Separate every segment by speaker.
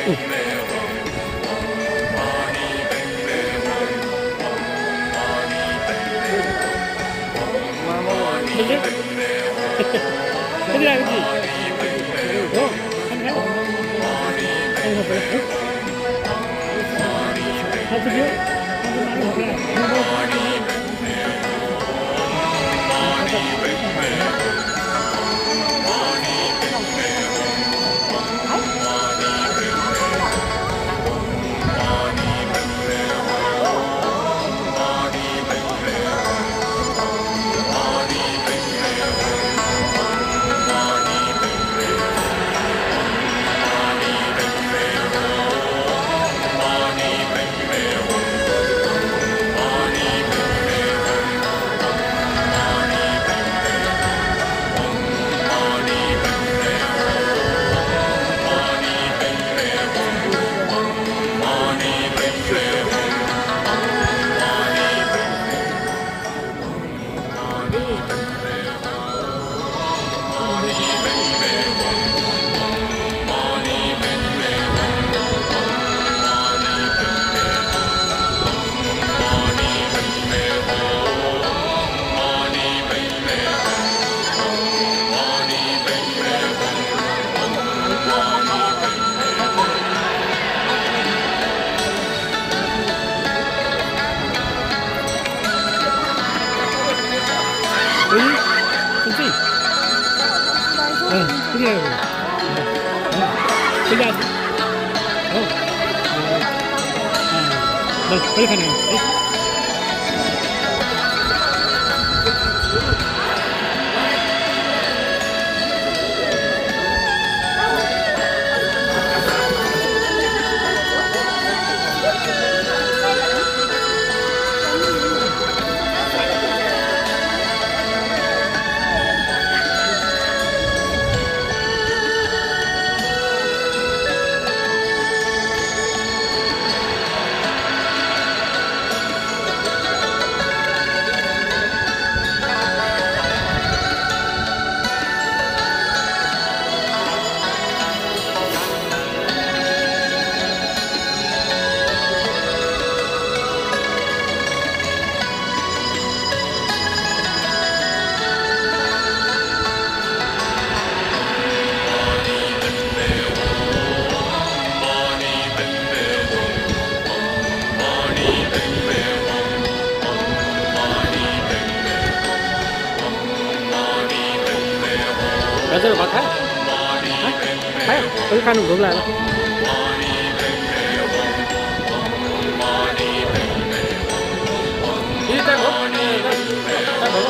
Speaker 1: Thế là cái gì? Ủa, anh thấy không? Anh học rồi. Học chưa? Học chưa? Kunci. Ini ya. Sudah. Oh. Balik kanan. Bây giờ có thấy thấy không? Cái khăn cũng lại đi tay bố tay bố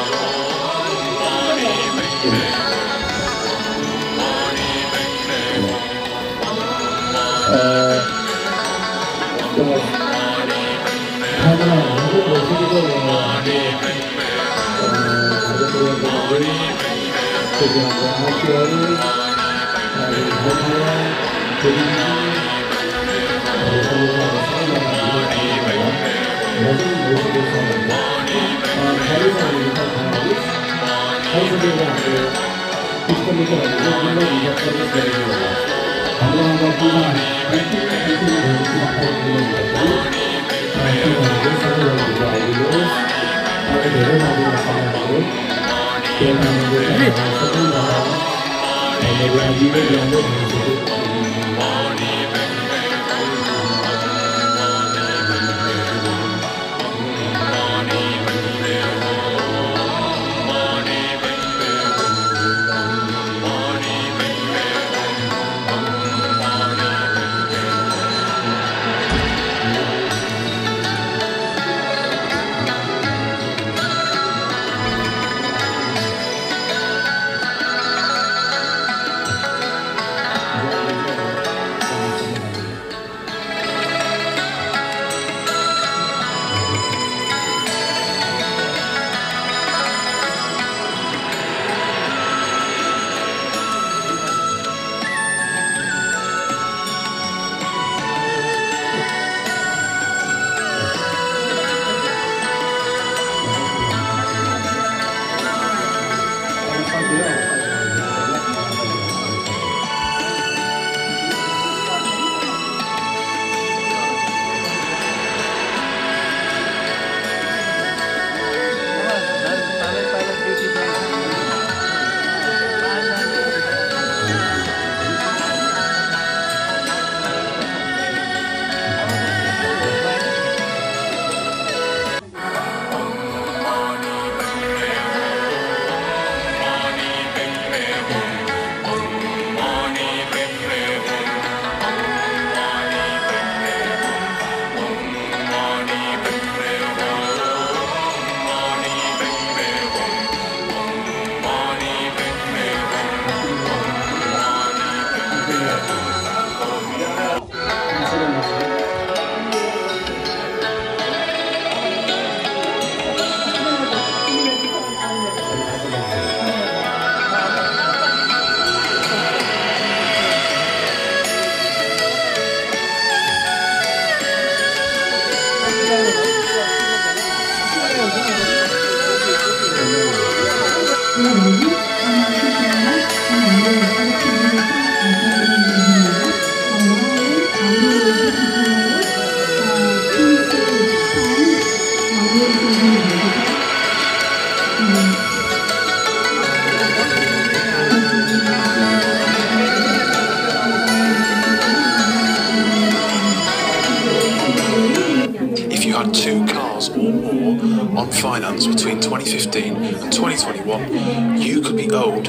Speaker 2: on finance between 2015 and 2021, you could be owed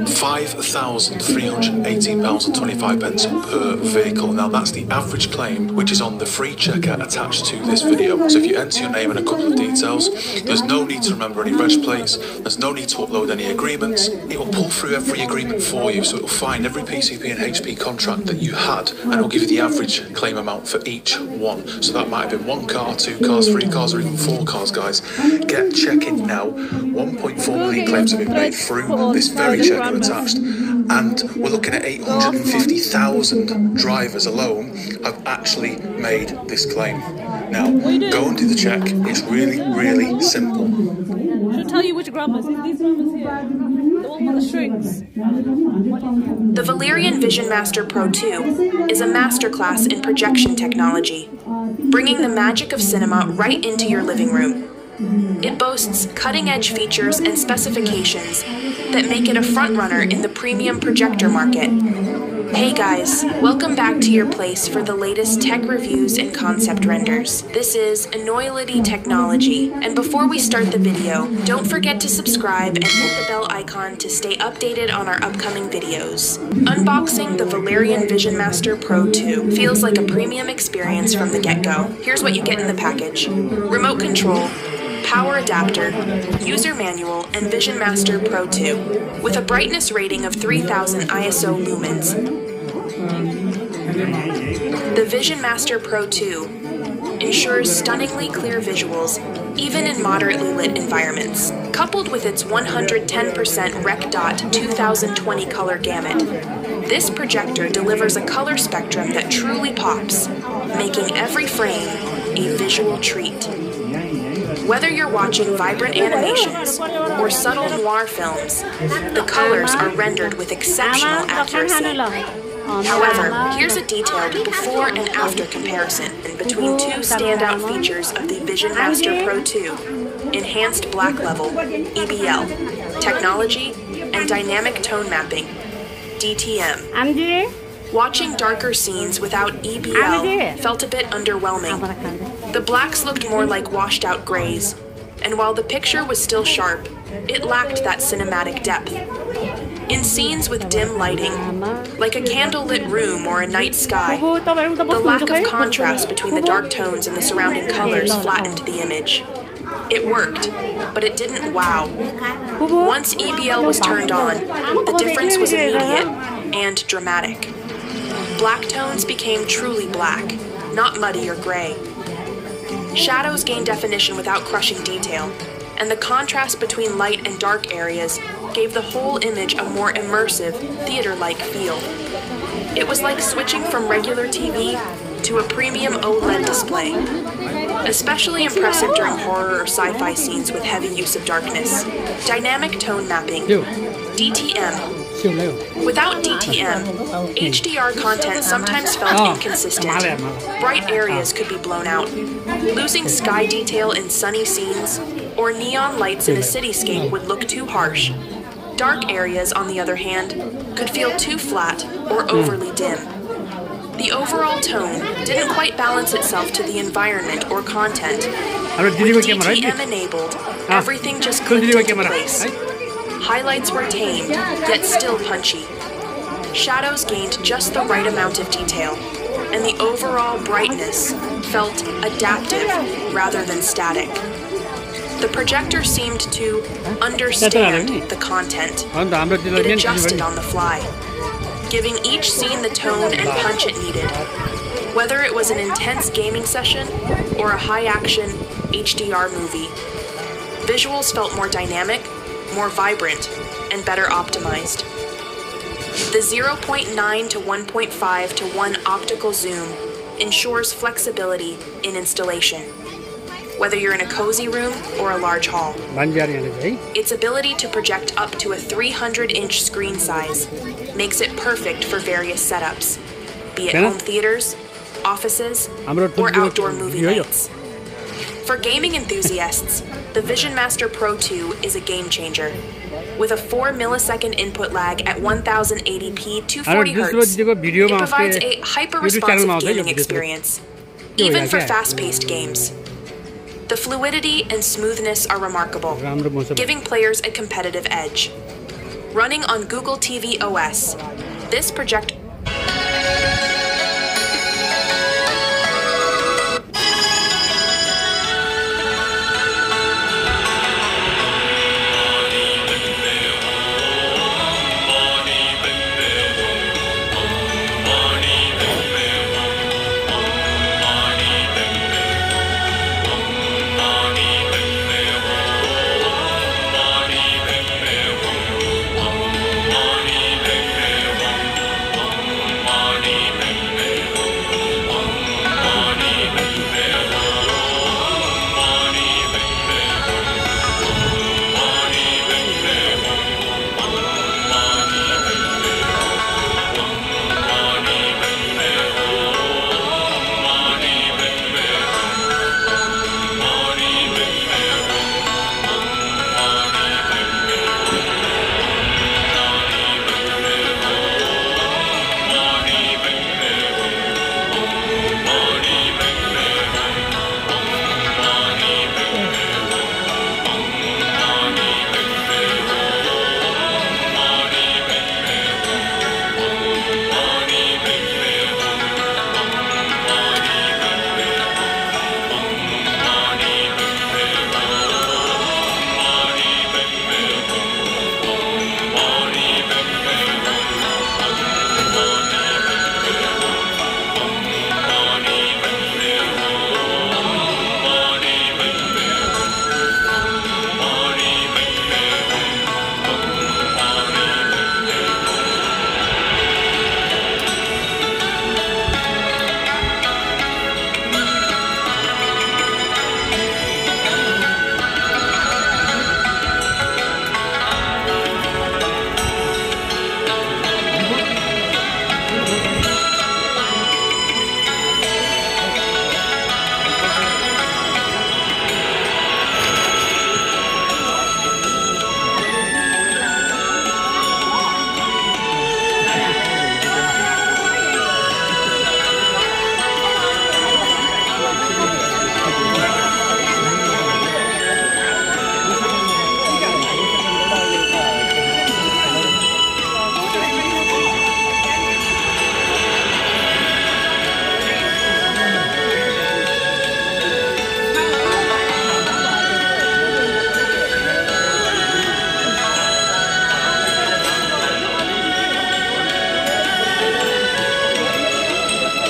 Speaker 2: £5,318.25 per vehicle. Now that's the average claim, which is on the free checker attached to this video. So if you enter your name and a couple of details, there's no need to remember any reg plates, there's no need to upload any agreements. It will pull through every agreement for you, so it will find every PCP and HP contract that you had, and it will give you the average claim amount for each one. So that might have been 1 car, 2 cars, 3 cars, or even 4 cars, guys. Get checking now. 1.4 million claims have been made through this very checker attached, and we're looking at 850,000 drivers alone have actually made this claim. Now, go and do the check. It's really, really simple.
Speaker 1: She'll tell you which grammars. These grammars here. The one with the strings.
Speaker 3: The Valerian Vision Master Pro 2 is a masterclass in projection technology, bringing the magic of cinema right into your living room. It boasts cutting-edge features and specifications that make it a frontrunner in the premium projector market. Hey guys, welcome back to your place for the latest tech reviews and concept renders. This is Anoility Technology, and before we start the video, don't forget to subscribe and hit the bell icon to stay updated on our upcoming videos. Unboxing the Valerian Vision Master Pro 2 feels like a premium experience from the get-go. Here's what you get in the package: remote control, power adapter, user manual, and Vision Master Pro 2 with a brightness rating of 3000 ISO lumens. The Vision Master Pro 2 ensures stunningly clear visuals even in moderately lit environments. Coupled with its 110% Rec Dot 2020 color gamut, this projector delivers a color spectrum that truly pops, making every frame a visual treat. Whether you're watching vibrant animations or subtle noir films, the colors are rendered with exceptional accuracy. However, here's a detailed before and after comparison between 2 standout features of the Vision Master Pro 2: enhanced black level, EBL, technology, and dynamic tone mapping, DTM. Watching darker scenes without EBL felt a bit underwhelming. The blacks looked more like washed out grays, and while the picture was still sharp, it lacked that cinematic depth. In scenes with dim lighting, like a candlelit room or a night sky, the lack of contrast between the dark tones and the surrounding colors flattened the image. It worked, but it didn't wow. Once EBL was turned on, the difference was immediate and dramatic. Black tones became truly black, not muddy or gray. Shadows gained definition without crushing detail, and the contrast between light and dark areas gave the whole image a more immersive, theater-like feel. It was like switching from regular TV to a premium OLED display. Especially impressive during horror or sci-fi scenes with heavy use of darkness. Dynamic tone mapping, DTM. Without DTM, HDR content sometimes felt inconsistent. Bright areas could be blown out, losing sky detail in sunny scenes, or neon lights in a cityscape would look too harsh. Dark areas, on the other hand, could feel too flat or overly dim. The overall tone didn't quite balance itself to the environment or content. With DTM enabled, everything just clicked into place. Highlights were tamed, yet still punchy. Shadows gained just the right amount of detail, and the overall brightness felt adaptive rather than static. The projector seemed to understand the content. It adjusted on the fly, giving each scene the tone and punch it needed. Whether it was an intense gaming session or a high-action HDR movie, visuals felt more dynamic, more vibrant, and better optimized. The 0.9 to 1.5 to 1 optical zoom ensures flexibility in installation, whether you're in a cozy room or a large hall. Its ability to project up to a 300-inch screen size makes it perfect for various setups, be it home theaters, offices, or outdoor movie nights. For gaming enthusiasts, the Vision Master Pro 2 is a game changer. With a 4 millisecond input lag at 1080p 240 Hz, it provides a hyper-responsive gaming experience, even for fast-paced games. The fluidity and smoothness are remarkable, giving players a competitive edge. Running on Google TV OS, this project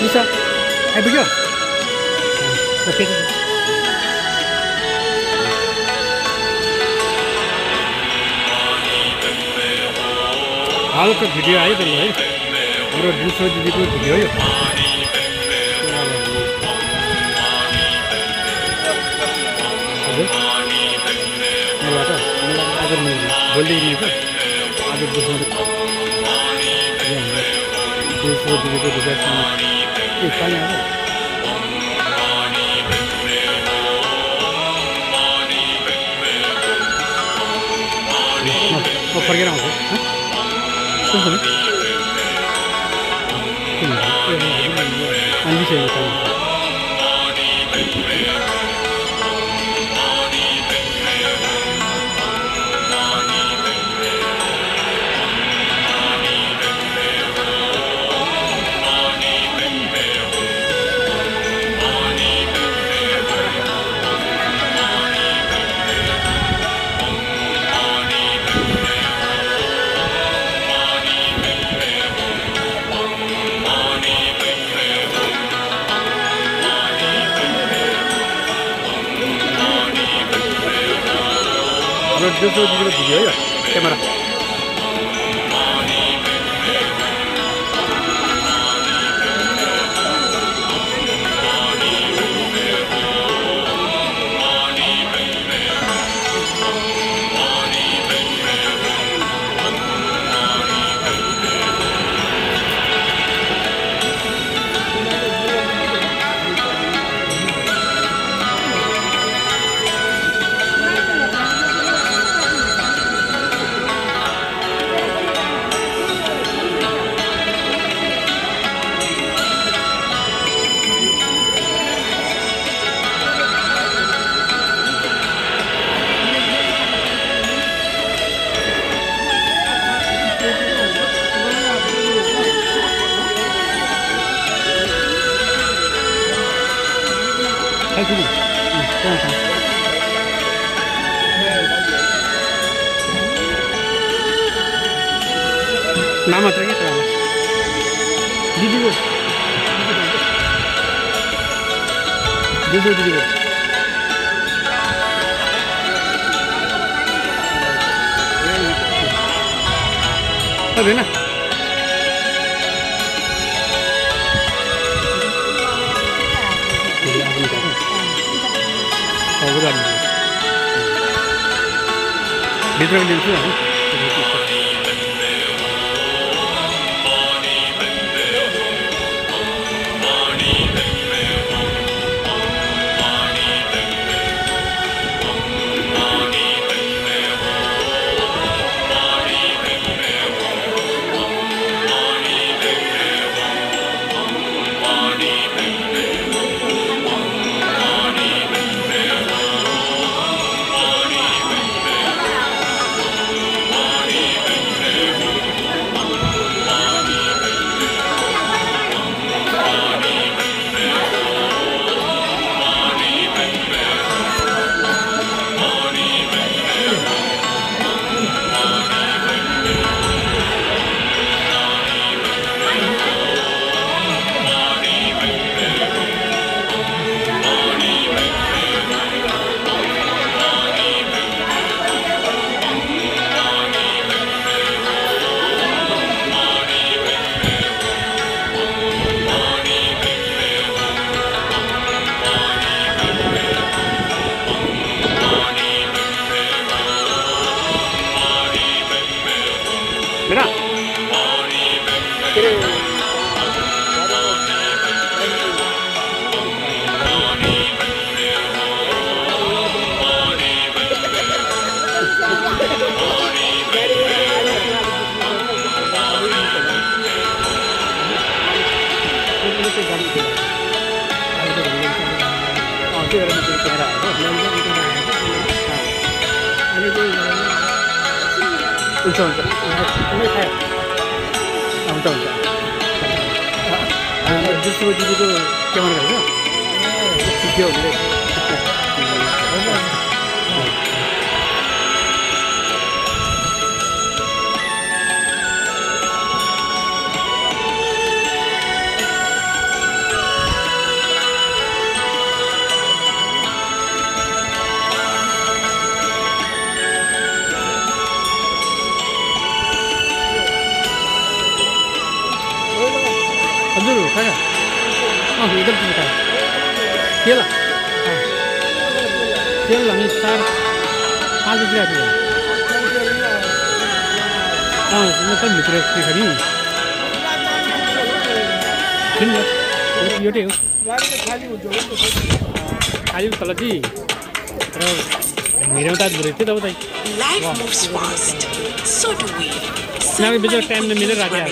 Speaker 1: Bisa? Begini. Oke. हाल का video आयो त है हाम्रो दिसो दिदीको video यो हजुर मलाई आज भोलि नै छ आज दिसो दिदीको भिडियो के पानी आयो म फर्केर आउँछु Yo digo video ya, cámara.
Speaker 4: kalkulu. Nama terkait apa? Didi. Ada na? Different Mira. Untung. Justru itu gimana kan? Video gitu. Dulu saya, ikan kita, kela, ni sar, ada juga tu. Ini kan mitra kami. Kini, yaudah. Kayu kalau di, terus mira tak berarti tahu tak?
Speaker 1: Life moves fast, so do we.
Speaker 4: Nabi bicara time ni mira raja.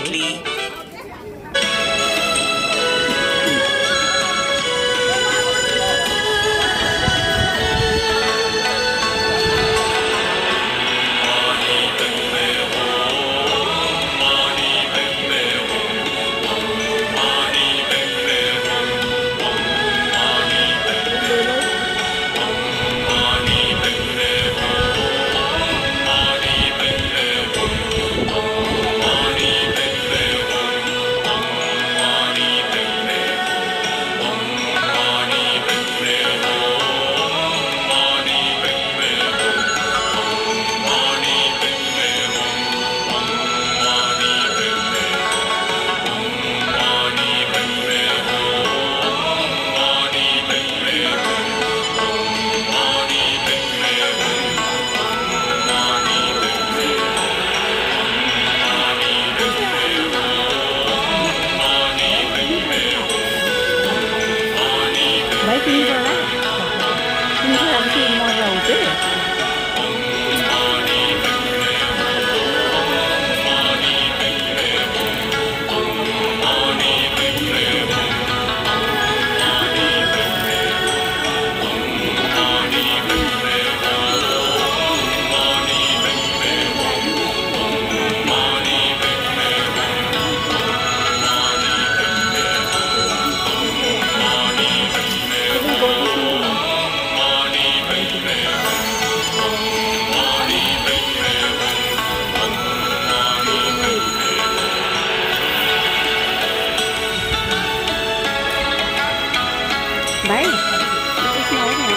Speaker 1: भाइ त्यसमा हो नि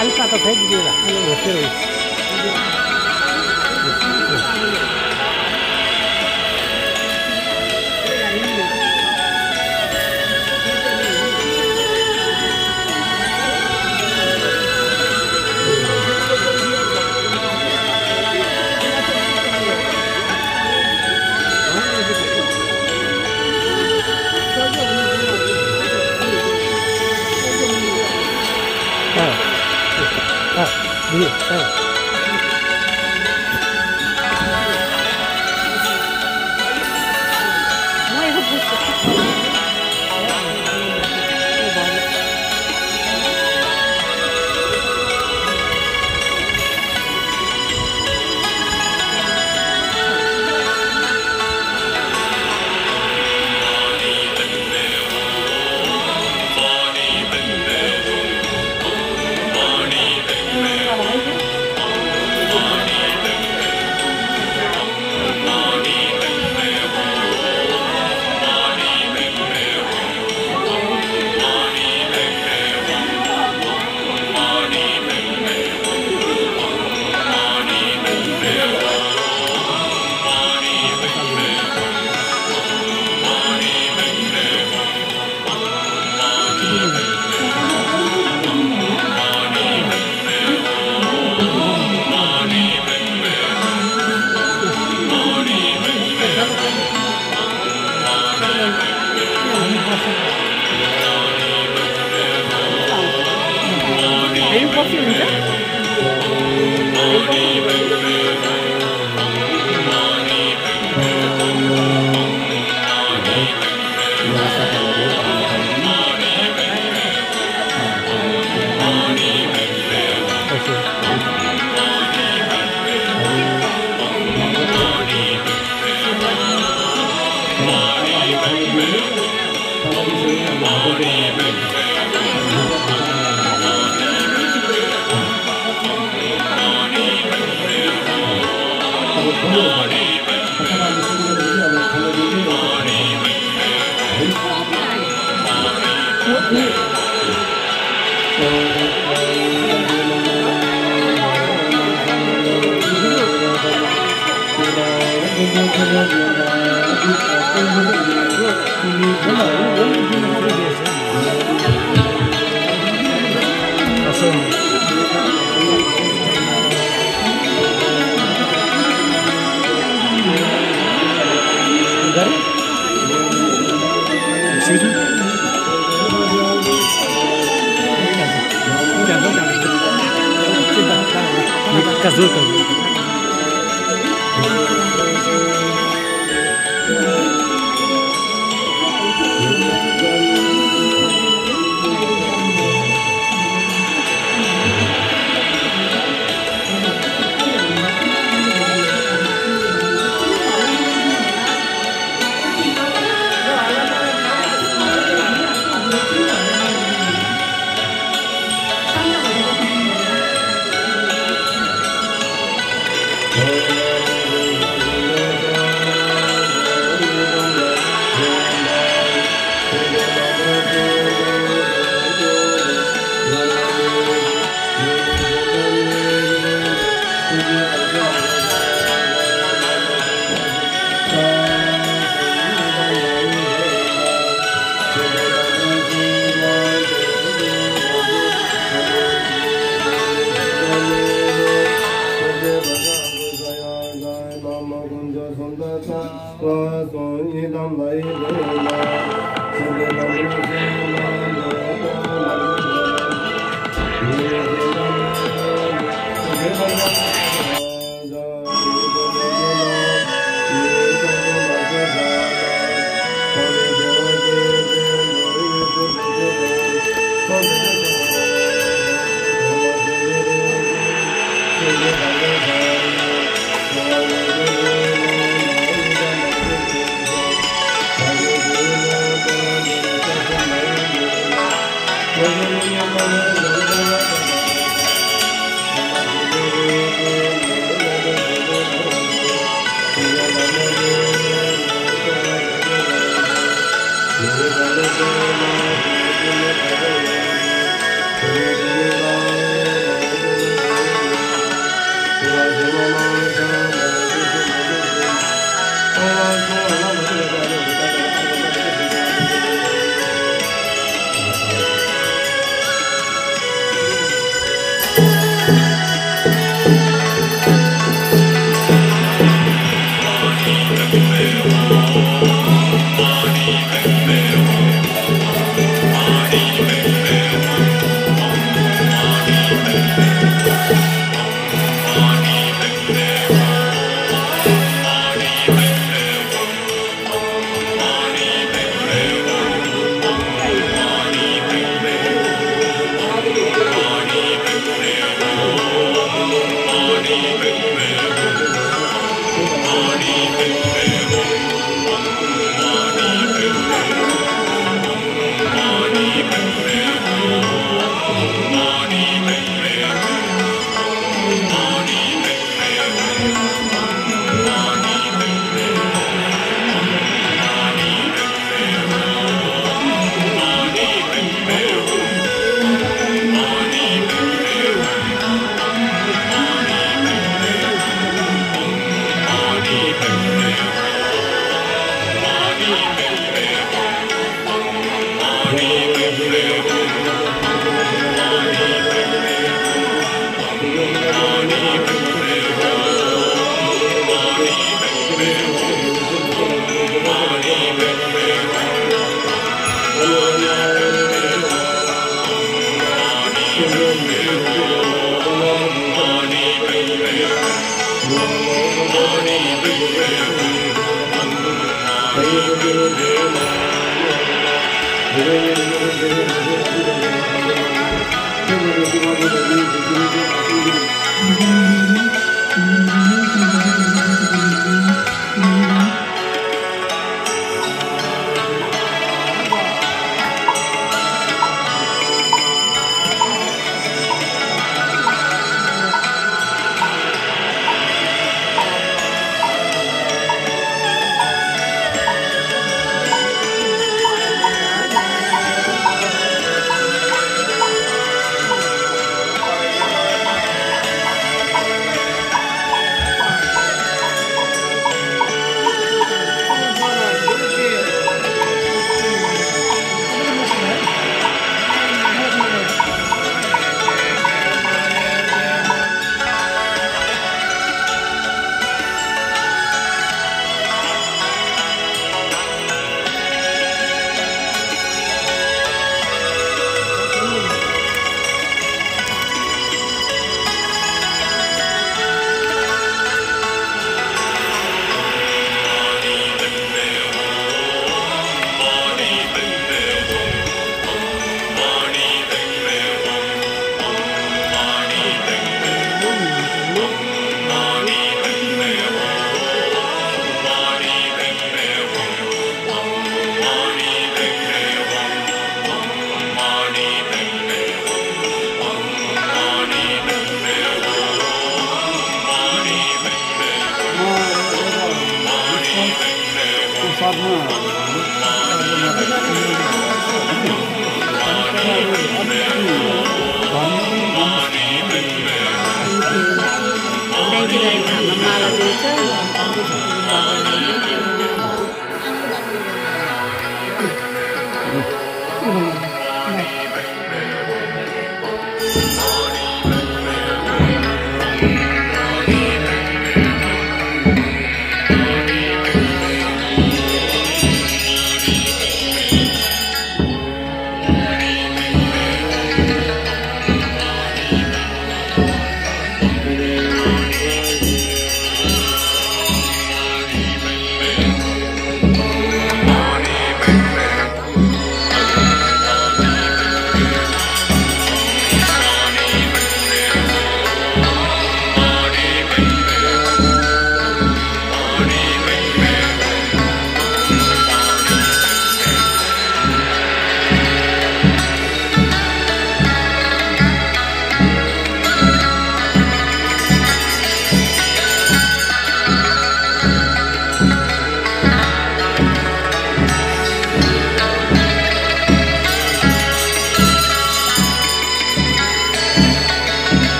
Speaker 4: अलिक तातो खै दिदिएला अलि hostel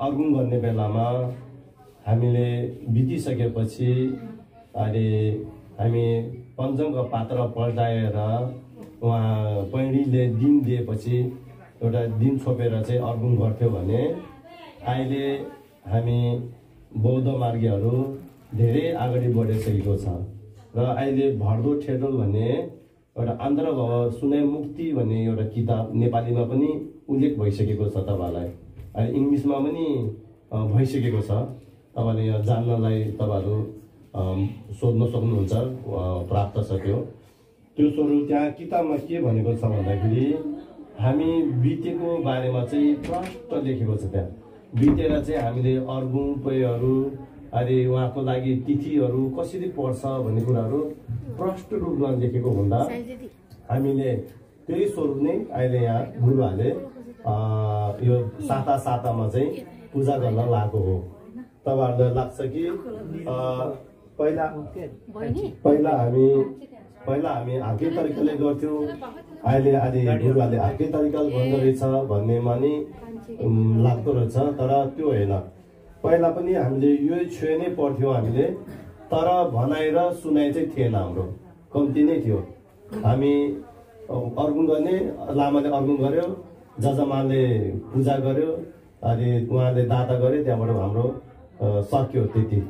Speaker 5: अर्गुन गर्ने बेलामा हामीले बितिसकेपछि अहिले हामी पञ्चमको पात्र पल्टाएर उहाँ पैडीले दिन दिएपछि एउटा दिन छोपेर चाहिँ अर्गुन गर्थ्यो भने अहिले हामी बौद्ध मार्गीहरू धेरै अगाडि बढिसकेको छ र अहिले भर्दो ठेडोल भन्ने एउटा आन्ध्रभाव सुनाइ मुक्ति भन्ने एउटा किताब नेपालीमा पनि उल्लेख भइसकेको छ तपाईलाई अहिले इङ्ग्लिसमा पनि भइसकेको छ तपाईले यहाँ जान्नलाई तपाईहरु सोध्न सक्नुहुन्छ प्राप्त छ त्यो स्वरूप त्यहाँ किताबमा के भनेको छ भन्दाखेरि हामी बितेको बारेमा चाहिँ प्रष्ट लेखेको छ त्यहाँ बितेर चाहिँ हामीले अर्गुन पेयहरू अनि उहाँको लागि तिथिहरू कसरी पर्छ भन्ने कुराहरू प्रष्ट रूपमा लेखेको हुँदा हामीले त्यही स्वरूप नै अहिले यहाँ गुरुहरूले यो सातामा चाहिँ पूजा गर्न लागेको हो। तपाईँहरूलाई लाग्छ कि पहिला हामी अर्कै तरिकाले गर्थ्यौँ, अहिले गुरुहरूले अर्कै तरिकाले गर्दो रहेछ भन्नेमा नि लाग्दो रहेछ। तर त्यो होइन, पहिला पनि हामीले यो छुए नै पढ्थ्यौँ हामीले, तर भनाइ र सुनाइ चाहिँ थिएन, हाम्रो कम्ती नै थियो। हामी अर्गुन गर्ने, लामाले अर्गुन गर्यो, जजमानले पूजा गर्यो, अनि उहाँले दाता गर्यो, त्यहाँबाट हाम्रो सक्यो त्यति।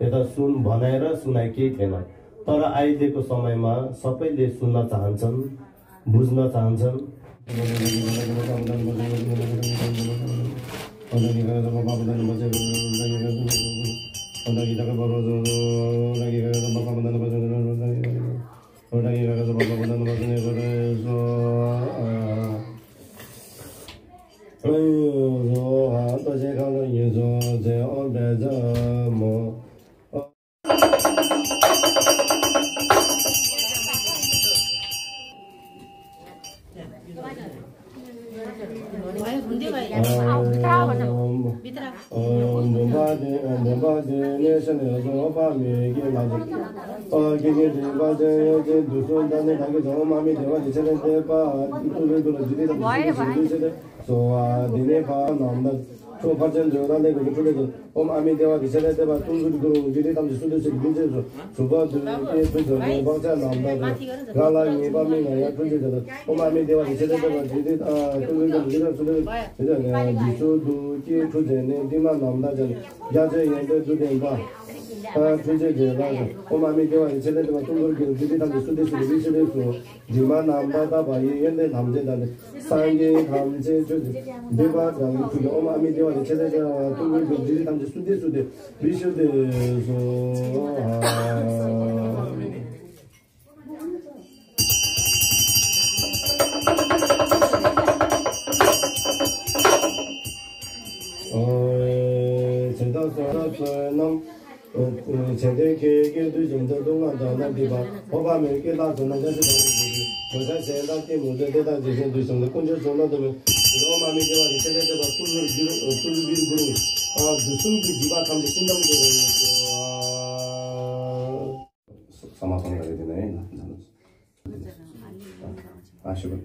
Speaker 5: यता भनाइ र सुनाइ केही थिएन। तर अहिलेको समयमा सबैले सुन्न चाहन्छन्, बुझ्न चाहन्छन्। ओम आमी देवा विषय देवा तुम गुरु जिरे तम सुदे से बिजे सुबह ये तो बच्चा नाम दा गाला ये बा में या तुझे जद ओम आमी देवा विषय देवा जिरे तुम गुरु जिरे सुदे ये दिसो दु के तुझे ने दिमा नाम दा जन या जे ये तो जुदे बा तुझे जे बा ओम आमी देवा विषय देवा तुम गुरु जिरे तम सुदे से बिजे सु दिमा नाम दा बा ये ने नाम जे दा सांगे नाम जे जुदे देवा जन तुझे ओम आमी देवा विषय देवा तुम गुरु जिरे तम सुदे सुदे बिशुदे सो前天给对镜头东岸到那地方，我把每个大众那个是我在现在节目在大这些对什么工作中那都没，我妈没给我的现在这个都是比如就是兄弟几把他们心当这个समापन गरिदिनु है आशीर्वाद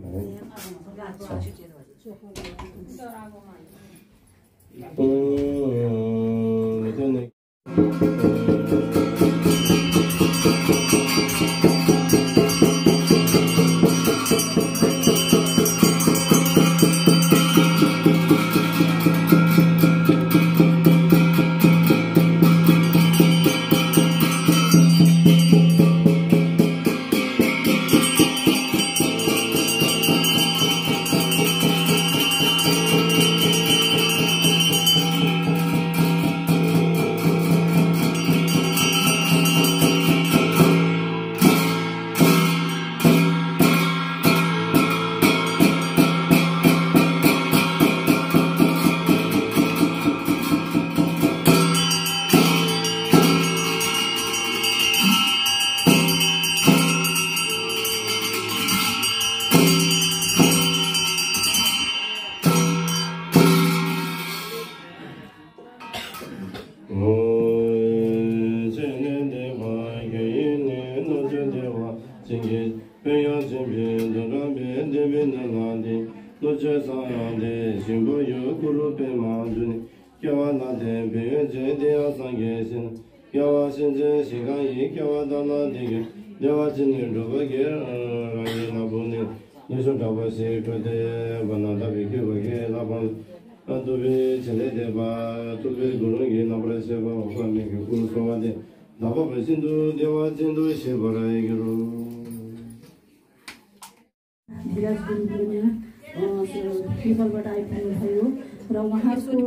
Speaker 1: नेपालबाट आइपुग्नुभयो र उहाँको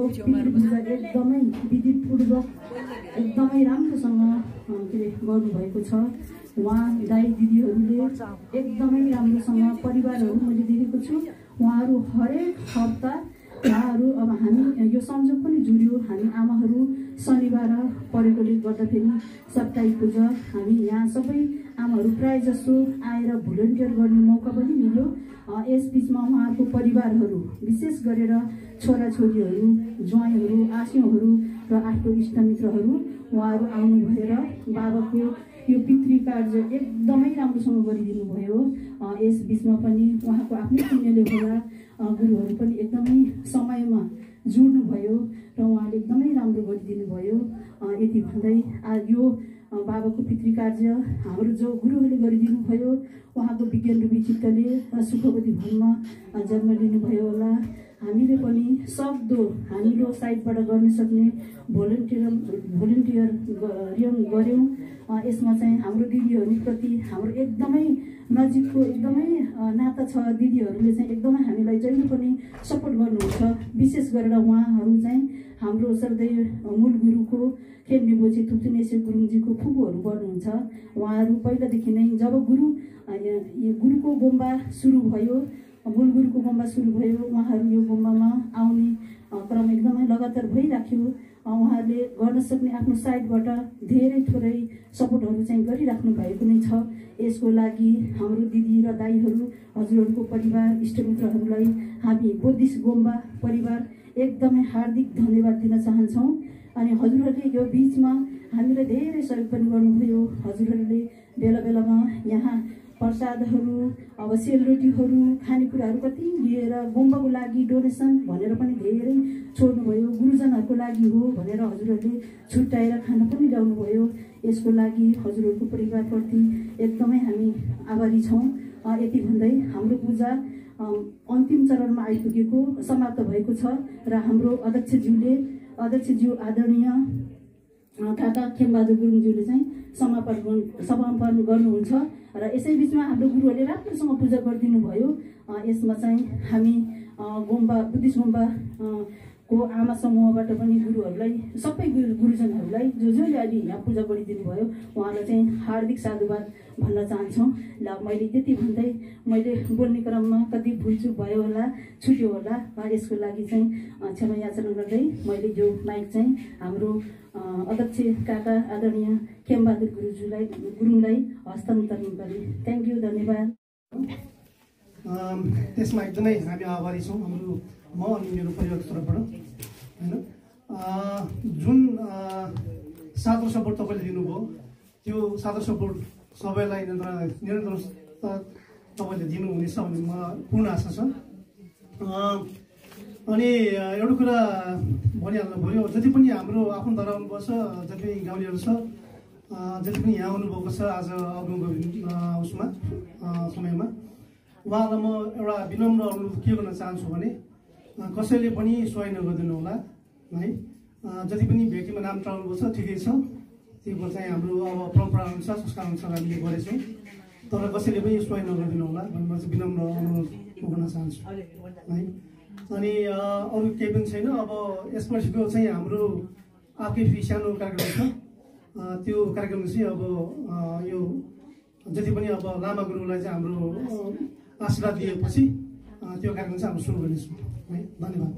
Speaker 1: एकदमै विधिपूर्वक एकदमै राम्रोसँग गर्नुभएको छ। उहाँ दाइ दिदीहरूले एकदमै राम्रोसँग परिवारहरू मैले देखेको छु। उहाँहरू हरेक हप्ता
Speaker 6: उहाँहरू अब हामी यो संजोग पनि जुड्यो हामी आमाहरू शनिबार परेकोले गर्दाखेरि साप्ताहिक पूजा हामी यहाँ सबै आमाहरू प्रायः जसो आएर भोलिन्टियर गर्ने मौका पनि मिल्यो यस बिचमा उहाँहरूको परिवारहरू विशेष गरेर छोराछोरीहरू ज्वाइँहरू आस्यूहरू र आफ्नो इष्टमित्रहरू उहाँहरू आउनु भएर बाबाको यो पितृ कार्य एकदमै राम्रोसँग गरिदिनु भयो यस बिचमा पनि उहाँको आफ्नै पुण्यले होला गुरुहरू पनि एकदमै समयमा जोड्नु भयो र उहाँले एकदमै राम्रो गरिदिनु भयो यति भन्दै यो बाबाको पितृ कार्य हाम्रो जो गुरुहरूले गरिदिनु भयो उहाँको विज्ञान रूपी चित्तले सुखवती भनमा जन्म लिनुभयो होला हामीले पनि सक्दो हाम्रो साइडबाट गर्न सक्ने भोलिन्टियर गऱ्यौँ यसमा चाहिँ हाम्रो दिदीहरूप्रति हाम्रो एकदमै नजिकको एकदमै नाता छ दिदीहरूले चाहिँ एकदमै हामीलाई जहिले पनि सपोर्ट गर्नुहुन्छ विशेष गरेर उहाँहरू चाहिँ हाम्रो श्रद्धेय मूल गुरुको खेल्ने बोजी थुप्चुनेश्वर गुरुङजीको फुपूहरू गर्नुहुन्छ उहाँहरू पहिलादेखि नै जब गुरुको गुम्बा सुरु भयो मूल गुरुको गुम्बा सुरु भयो उहाँहरू यो गुम्बामा आउने क्रम एकदमै लगातार भइराख्यो उहाँहरूले गर्न सक्ने आफ्नो साइडबाट धेरै थोरै सपोर्टहरू चाहिँ गरिराख्नु भएको नै छ यसको लागि हाम्रो दिदी र दाईहरू हजुरहरूको परिवार इष्टमित्रहरूलाई हामी बुद्धिस्ट गुम्बा परिवार एकदमै हार्दिक धन्यवाद दिन चाहन्छौँ अनि हजुरहरूले यो बिचमा हामीलाई धेरै सहयोग पनि गर्नुभयो हजुरहरूले बेला बेलामा यहाँ प्रसादहरू अब सेलरोटीहरू खानेकुराहरू कति लिएर गुम्बाको लागि डोनेसन भनेर पनि धेरै छोड्नुभयो गुरुजनहरूको लागि हो भनेर हजुरहरूले छुट्याएर खाना पनि ल्याउनुभयो यसको लागि हजुरहरूको परिवारप्रति एकदमै हामी आभारी छौँ यति भन्दै हाम्रो पूजा अन्तिम चरणमा आइपुगेको समाप्त भएको छ र हाम्रो अध्यक्षज्यू आदरणीय काका खेमबहादुर गुरुङज्यूले चाहिँ समापन गर्नुहुन्छ र यसै बिचमा हाम्रो गुरुहरूले राम्रोसँग पूजा गरिदिनु भयो यसमा चाहिँ हामी बुद्धिस्ट गुम्बा को आमा समूहबाट पनि गुरुहरूलाई सबै गुरुजनहरूलाई जसले अहिले यहाँ पूजा गरिदिनु भयो उहाँलाई चाहिँ हार्दिक साधुवाद भन्न चाहन्छौँ ल मैले त्यति भन्दै मैले बोल्ने क्रममा कति भुलचुक भयो होला छुट्यो होला यसको लागि चाहिँ क्षमा याचना गर्दै मैले यो माइक चाहिँ हाम्रो अध्यक्ष काका आदरणीय खेमबहादुर गुरुङलाई हस्तान्तरण गरेँ थ्याङ्क यू धन्यवाद
Speaker 7: त्यसमा एकदमै हामी आभारी छौँ हाम्रो म अनि मेरो परिवारको तर्फबाट होइन जुन सादर सपोर्ट तपाईँले दिनुभयो त्यो सादर सपोर्ट सबैलाई निरन्तर तपाईँले दिनुहुनेछ भन्ने मलाई पूर्ण आशा छ अनि एउटा कुरा भनिहाल्नु पऱ्यो जति पनि हाम्रो आफ्नो धर्मको छ जति पनि गाउँलेहरू छ जति पनि यहाँ आउनुभएको छ आज अग्रिमको उसमा समयमा उहाँलाई म एउटा विनम्र अनुरोध के गर्न चाहन्छु भने कसैले पनि सोही नगरिदिनु होला है जति पनि व्यक्तिमा नाम चढाउनुभएको छ ठिकै छ त्यो चाहिँ हाम्रो अब परम्परा अनुसार संस्कार अनुसार हामीले गरेछौँ तर कसैले पनि सोही नगरिदिनु होला भन्ने म चाहिँ विनम्र अनुरोध गर्न चाहन्छु है अनि अरू केही पनि छैन अब यसपछिको चाहिँ हाम्रो आफै फेरि सानो कार्यक्रम छ त्यो कार्यक्रम चाहिँ अब यो जति पनि अब लामा गुरुलाई चाहिँ हाम्रो आशीर्वाद दिएपछि त्यो कार्यक्रम चाहिँ हामी सुरु गर्नेछौँ है धन्यवाद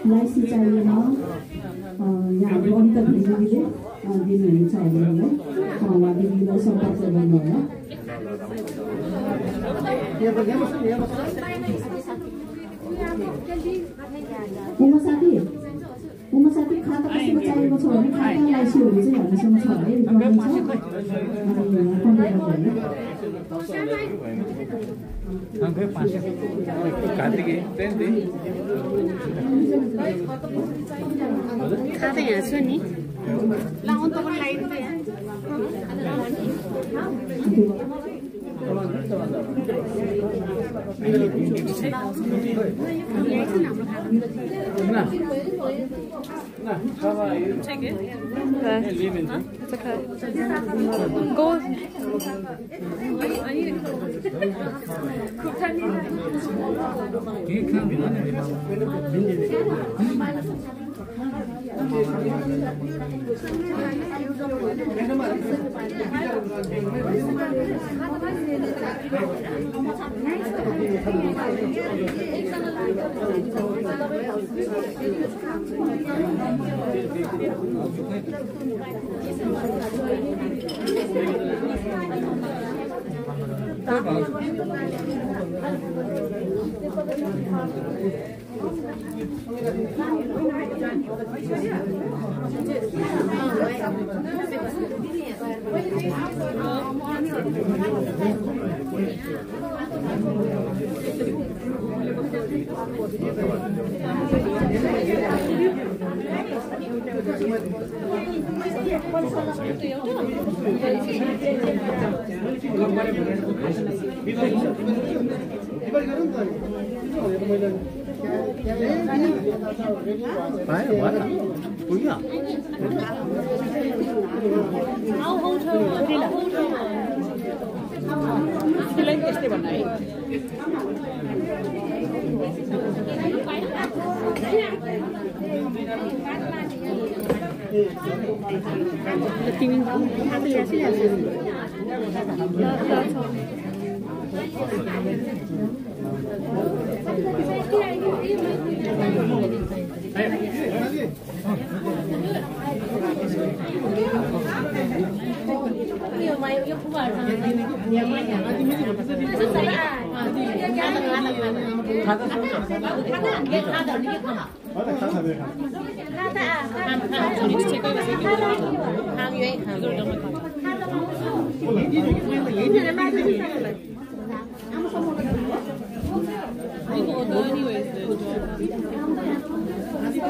Speaker 7: लाइसी चाहिएन यहाँ दिनुहुन्छ दिदीलाई सम्पर्क गर्नु होला
Speaker 6: उमा साथी खाता कसैको चाहिएको छ भने खाता लाइसीहरू चाहिँ हामीसँग छ है
Speaker 1: खाता यहाँ छु नि लाउन त लाइट त
Speaker 8: Take it. Okay. It's okay. Go. I need I'll hold her.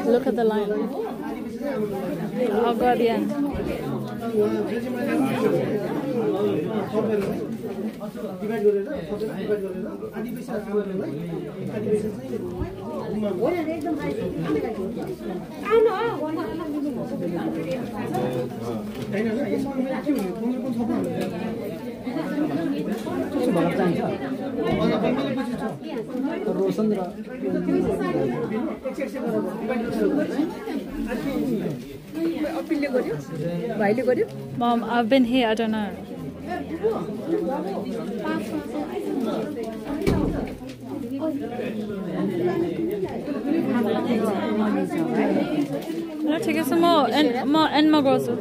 Speaker 8: Look at the line. Oh God, yeah. Mom, I've been here, I don't know. No, take some more and more also.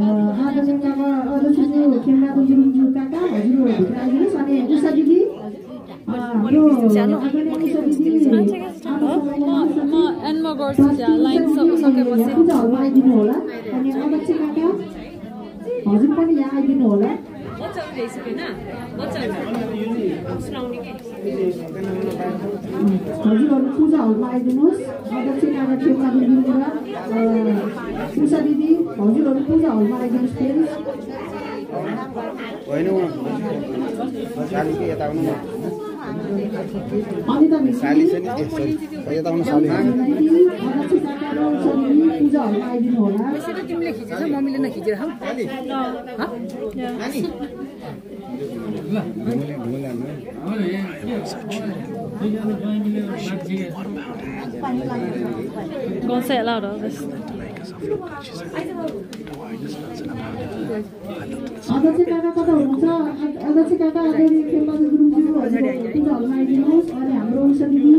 Speaker 6: Hello, Kaka, Khem Bahadur गुरुङज्यू काका हजुरभित्र आइदिनुहोस् अनि उषा दिदी हाम्रो उषा दिदी पूजा हलमा आइदिनु होला अनि अध्यक्ष काका हजुर पनि यहाँ आइदिनु होला हजुरहरू पूजा हलमा आइदिनुहोस् अध्यक्ष काका खेमबहादुर गुरुङ र उषा दिदी हजुरहरू पूजा हलमा आइदिनुहोस् प्लिज अनिता मिश्री पूजा हलमा आइदिनु होला
Speaker 1: तिमीले खिचेछ मम्मीले नखिचेर खाऊ
Speaker 9: Gonna say it louder.
Speaker 6: अध्यक्ष काका कता हुनुहुन्छ अध्यक्ष काका आदरणीय खेमबहादुर गुरुङज्यू पूजा हलमा आइदिनुहोस् अनि हाम्रो उषा दिदी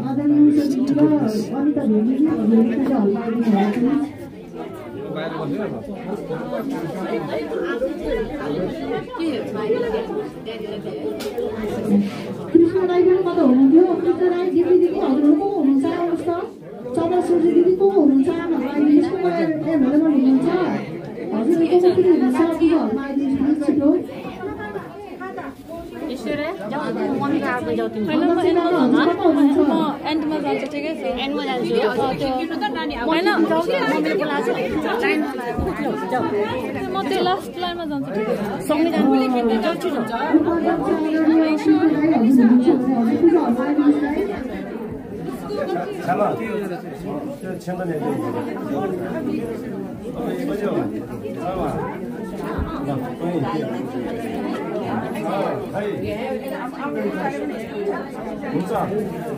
Speaker 6: आदरणीय उषा दिदी र अनिता भेडीजी पूजा हलमा आइदिनु होला कृष्ण राई पनि कता हुनुहुन्थ्यो कृष्ण राई दिदी दिदी हजुरहरू को हुनुहुन्छ आउनुहोस् त चन्द्र सूर्य दिदी को हुनुहुन्छ भनेर आइदिनुहोस् को एभाइलेबल हुनुहुन्छ हजुरहरू को पनि हुनुहुन्छ पूजा हलमा आइदिनुहोस् छिटो
Speaker 9: एन्डमा जान्छ ठिकै छ एन्डमा जान्छु म त्यो लास्ट लाइनमा जान्छु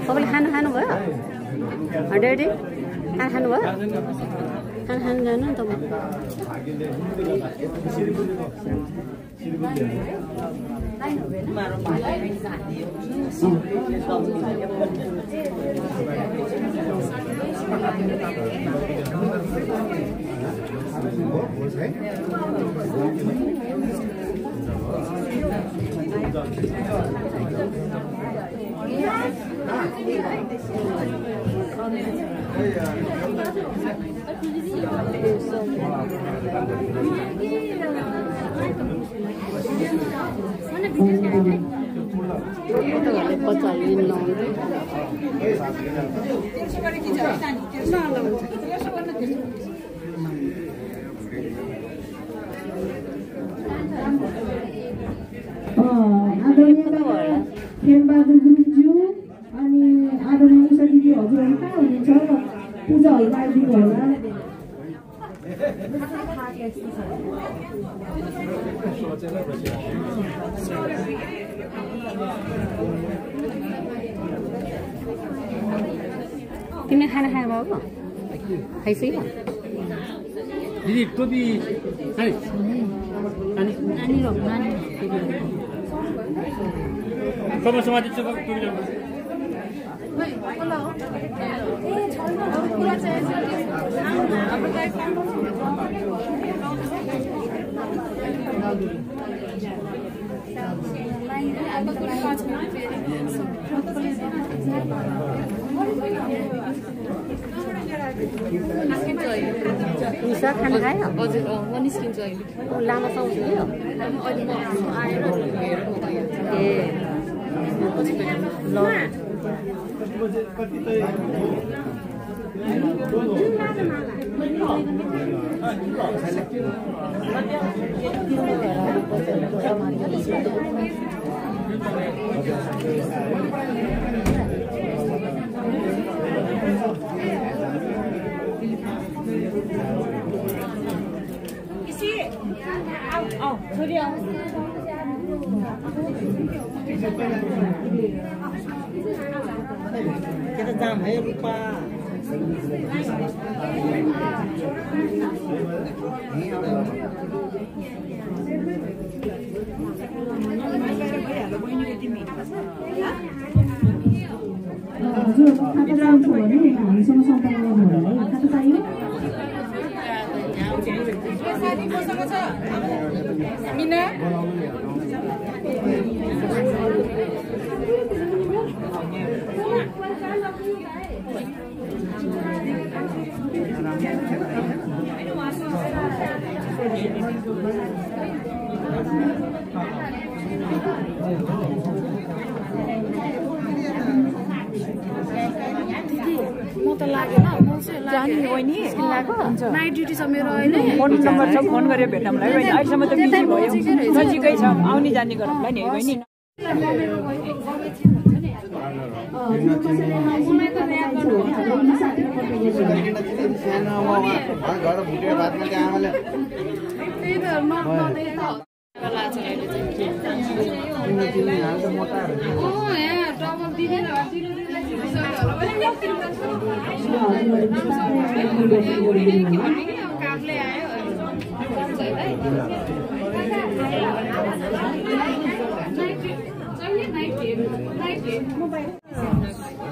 Speaker 1: सबैले खाना खानुभयो डेडी खाना खानुभयो खाना खानु जानु नि तपाईँ
Speaker 6: खेमबहादुर गुरुङज्यू अनि आदरणीय उषा दिदी हजुरहरू कहाँ हुनुहुन्छ पूजा हलमा आइदिनु होला
Speaker 1: तिमीले खाना खानुभयो खाइसक्यो
Speaker 4: दिदी टोपी कमर समाति छ टोपी
Speaker 1: निशा खाना खायो
Speaker 9: हजुर म निस्किन्छु अहिले
Speaker 1: लामा सुहाउँछु नि
Speaker 9: अहिले म आएर
Speaker 1: ए ल
Speaker 8: kita jam hai rupa
Speaker 6: हजुर खाता चाहिन्छ भने हामीसँग सम्पर्क गर्नु होला है खाता चाहियो
Speaker 1: नाइट ड्युटी छ मेरो अहिले
Speaker 10: फोन नम्बर छ फोन गरेर भेटौँलाई बहिनी अहिलेसम्म त बिजी भयो नजिकै छ आउने जाने गरौँला नि बहिनी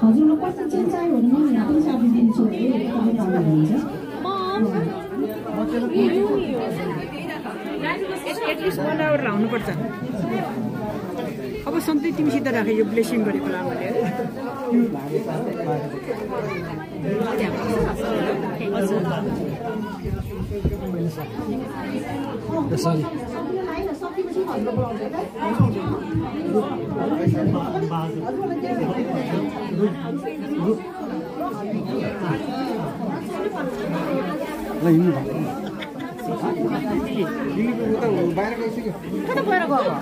Speaker 6: हजुरलाई कति चाहिँ चाहियो भने म यहाँ पनि चाबी दिन्छु है
Speaker 10: एटलिस्ट 1 आवर लाउनुपर्छ अब सधैँ तिमीसित राखेँ यो ब्लेसिङ गरेको लामले कता गएर गयो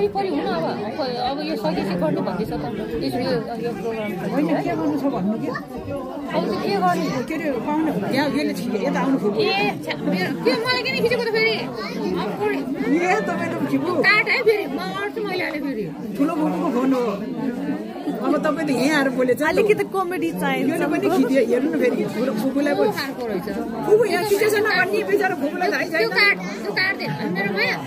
Speaker 9: अब यो सकेपछि गर्नु भन्दैछ त यो प्रोग्राम
Speaker 10: होइन के गर्नु छ भन्नु के
Speaker 9: अब के गर्नु
Speaker 10: के अरे पाउनु यहाँ यसले छिटो यता आउनु खोज्यो
Speaker 9: के मलाई किन खिचेको त फेरि
Speaker 10: ए तपाईँ त खिच्नु
Speaker 9: काट है फेरि म अड्छु मैले हाले फेरि
Speaker 10: ठुलो बोक्नुको फोन हो अब तपाईँ त यहाँ आएर बोलेछ
Speaker 1: अलिकति कमेडी चाहिन्छ
Speaker 10: यो पनि खिच्यो हेर्नु न फेरि फुपूलाई पो फुपू यहाँ खिचेछ न भन्ने बिचरा फुपूलाई थाहै छैन
Speaker 9: त्यो काट दे मेरो भया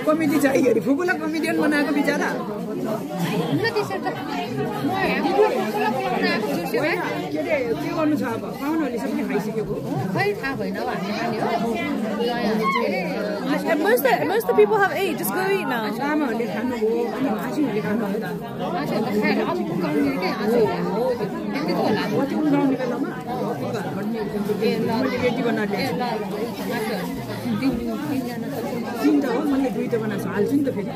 Speaker 10: कमेडी चाहियो अरे फुपूलाई कमेडियन बनाएको बिचरा
Speaker 9: न त्यसरी त म
Speaker 10: के अरे के गर्नु छ अब पाहुनाहरूले सबै खाइसकेको
Speaker 9: खै थाहा भएन अब हामीले खाने
Speaker 1: Most of the people have ate. Just go eat now.
Speaker 10: आमाहरूले खानुभयो अनि आजीहरूले खानुभयो कति उडाउने बेलामा रेडी बनाएर तिनवटा हो मैले दुईवटा बनाएको हाल्छु नि त फेरि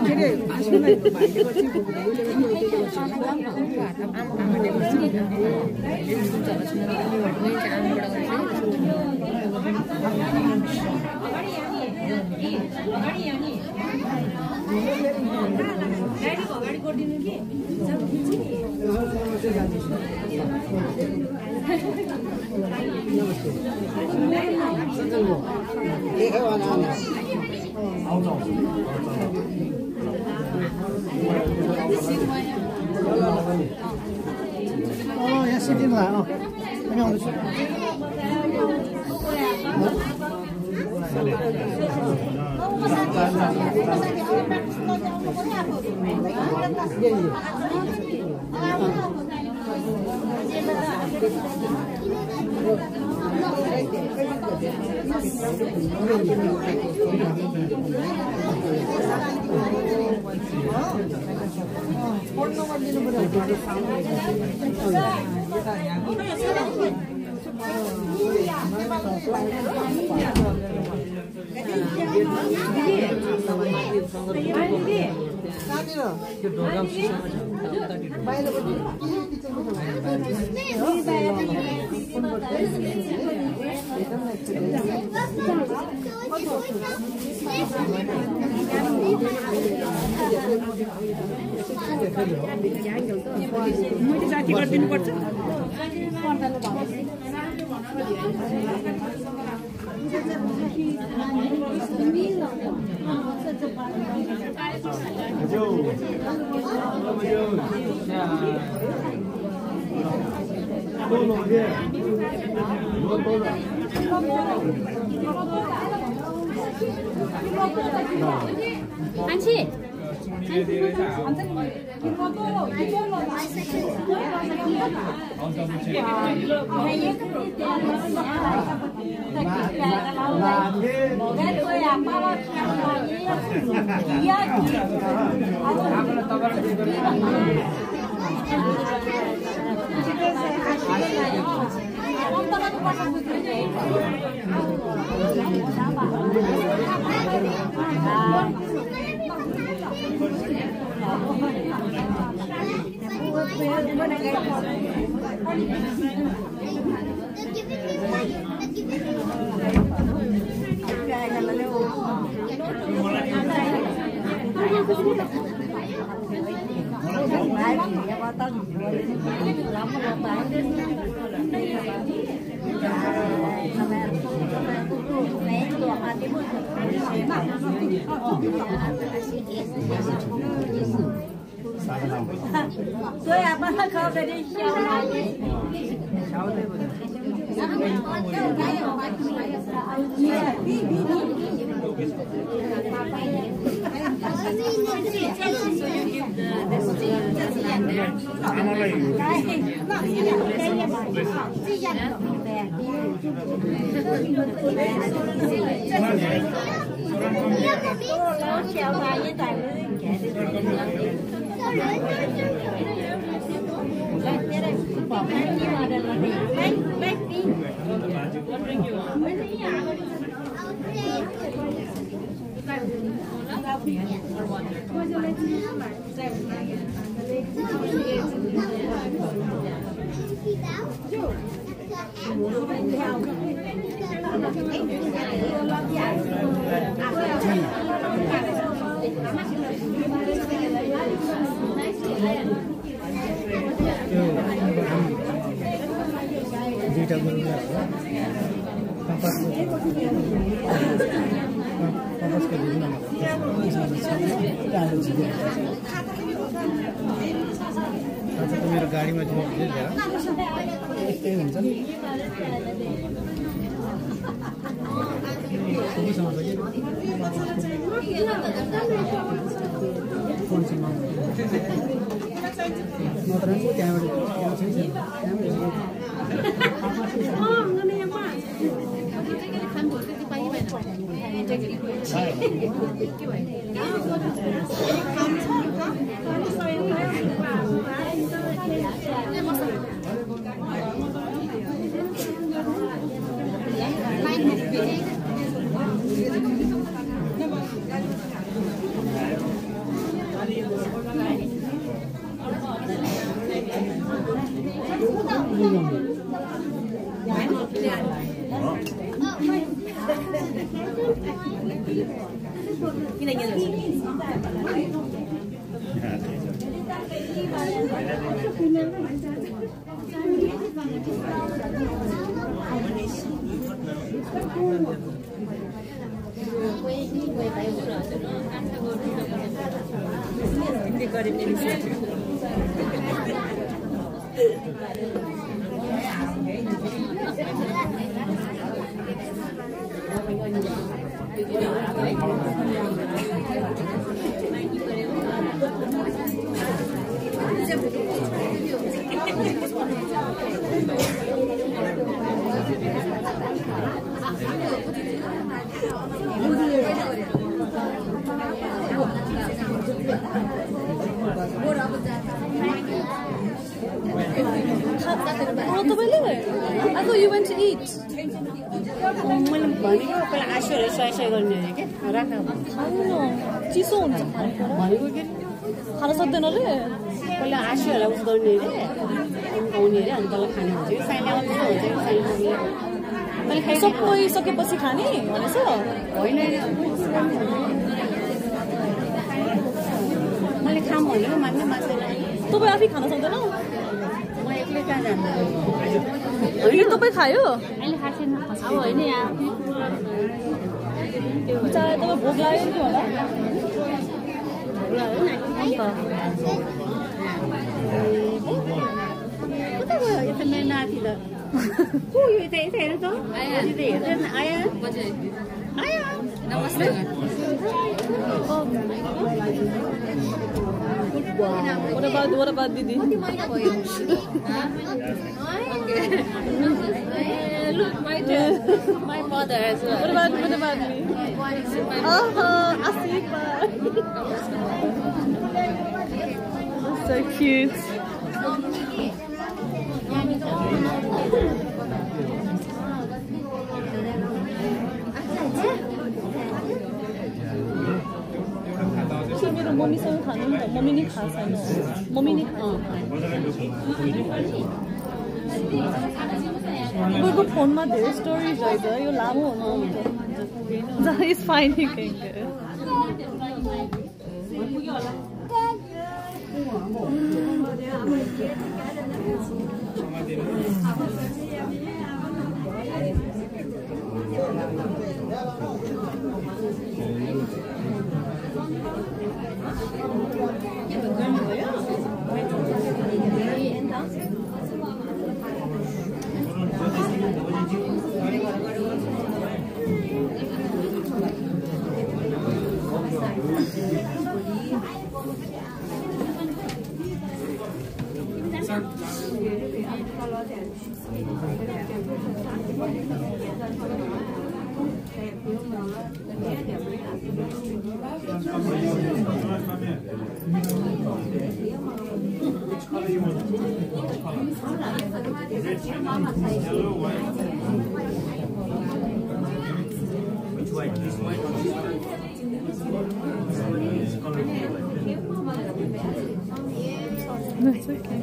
Speaker 10: के अरे भाइले गर्छु
Speaker 7: यहाँ सिटिङ ला अनि आउँदैछु
Speaker 10: मैले जाति गरिदिनु पर्छ मेरो गाडीमा यस्तै हुन्छ नि
Speaker 9: I thought you went to eat.
Speaker 1: मैले भनेको पहिला आँसुहरू सय गर्ने अरे के राख
Speaker 9: चिसो हुन्छ
Speaker 1: भनेको के
Speaker 9: खान सक्दैन रे
Speaker 1: पहिला आँसुहरूलाई उस गर्ने अरे उम्काउने अरे अनि तल खाने हुन्छ कि साइना हुन्छ
Speaker 9: मैले सबै सकेपछि खाने भनेछ
Speaker 1: होइन मैले खाम भनेको मान्नु मान्दैन
Speaker 9: तपाईँ आफै खान सक्दैन
Speaker 1: म एक्लै कहाँ जान्दैन
Speaker 9: होइन तपाईँ खायो
Speaker 1: अहिले खाएको छैन अब होइन यहाँ
Speaker 9: चाहे तपाईँ भोक लाग्यो कि होला
Speaker 1: कता गयो यता मेरो नाति त को यो यता हेर्नु त हेर्दैन आयो आयो नमस्ते
Speaker 9: What about Didi?
Speaker 1: Look, my mother as well.
Speaker 9: What about me? Asifa. So cute. मेरो मम्मीसँग खानु नि त मम्मी नै खान्छ हैन मम्मी नै खान्छ फोनमा धेरै स्टोरेज रहेछ यो लामो हुन्छ it's fine you can
Speaker 11: Which white? This white or this white? This color.
Speaker 9: No, it's okay.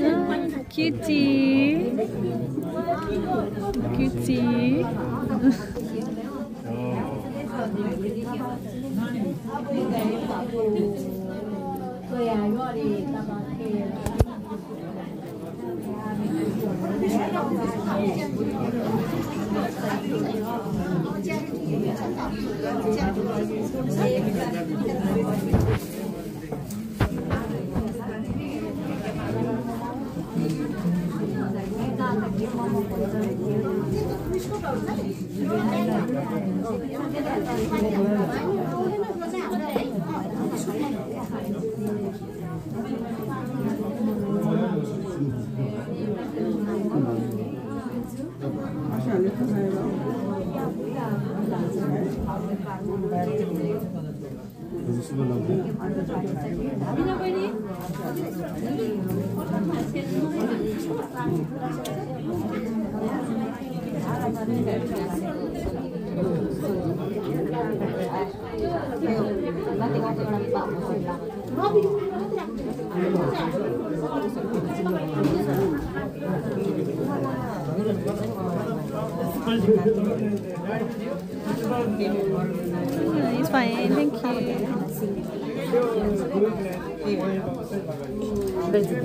Speaker 11: Look, what
Speaker 9: Cutie. Cutie. It's fine, thank you.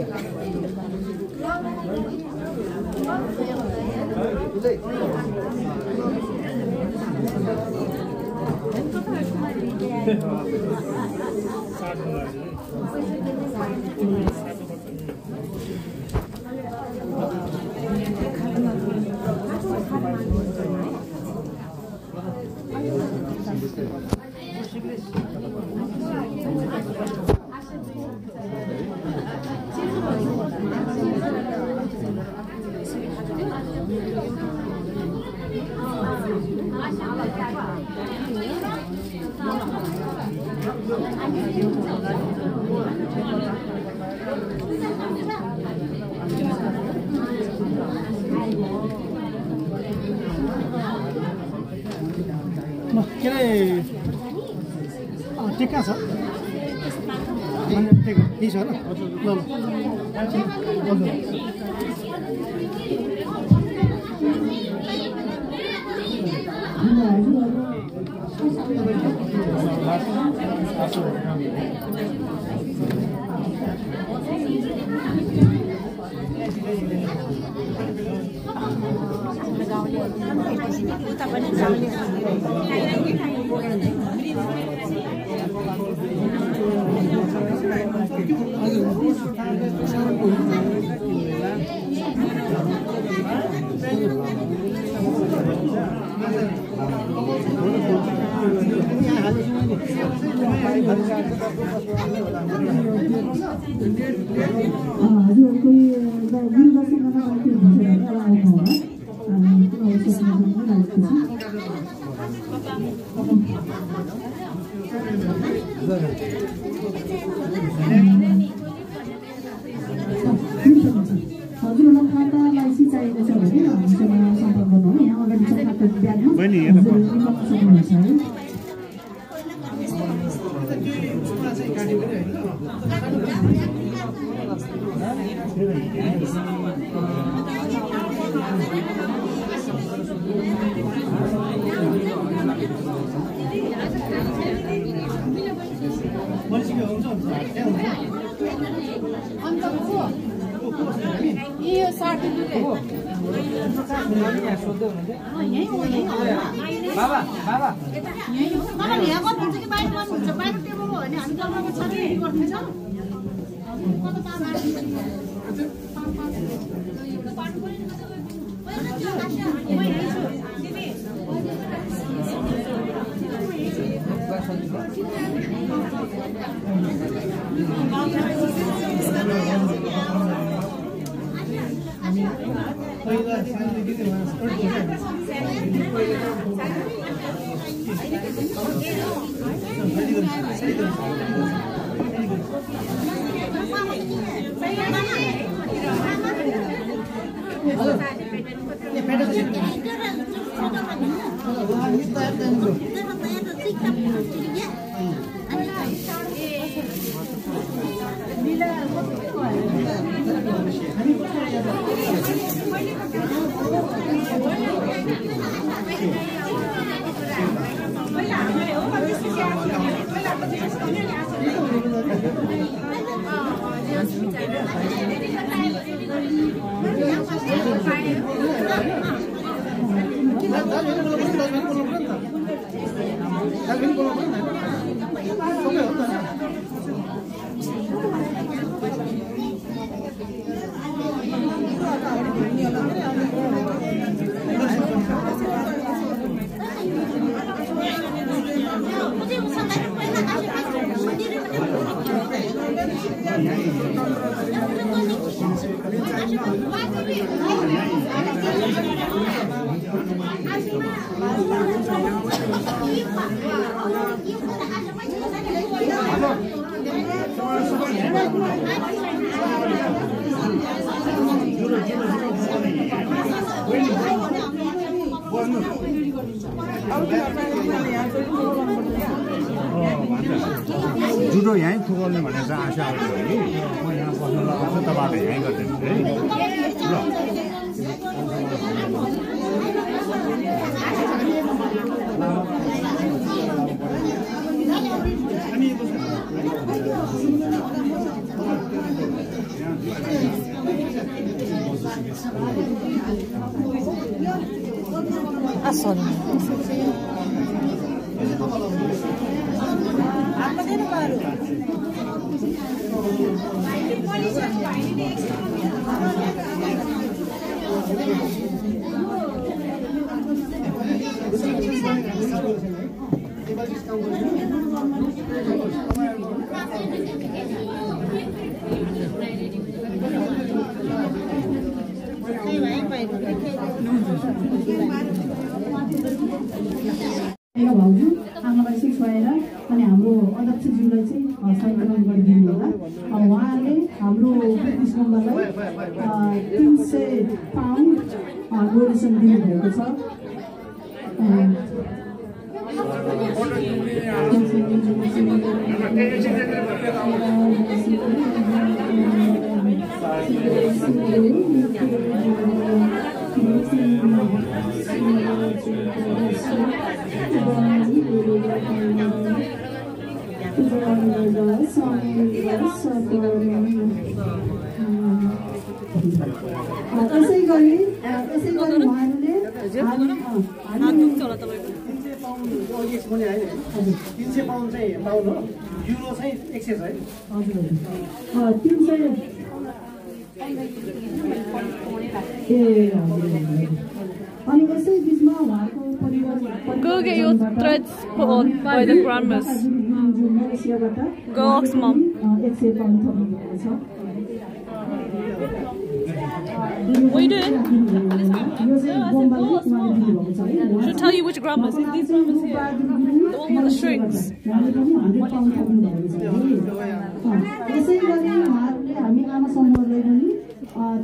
Speaker 7: के अरे टिका छ यही छ र
Speaker 10: Ini
Speaker 12: यहीँ पुगाउने भनेर चाहिँ आशा आउँछ नि म यहाँ बस्नु लगाउँछु तपाईँले यहीँ गरिदिनु है ल
Speaker 9: Sorry.
Speaker 6: भाउजू आमालाई चाहिँ छोएर अनि हाम्रो अध्यक्षज्यूलाई चाहिँ सङ्कलन गरिदिनु होला उहाँले हाम्रो ब्रिटिस नम्बरलाई 300 पाउन्ड डोनेसन दिनुभएको छ त्यसै गरी उहाँहरूले
Speaker 7: 300 पाउन्ड चाहिँ पाउन्ड हो युरो चाहिँ 100 है
Speaker 6: हजुर 300 अनि यसै बिचमा उहाँको परिवार
Speaker 9: Go get your threads put on by the grandmas. Go ask mom.
Speaker 6: 100 pound थपिएको छ
Speaker 9: What are you doing? Should tell you which grandmas. These grandmas here. The one with the strings.
Speaker 6: यसै गरी उहाँहरूले हामी आमा समूहलाई पनि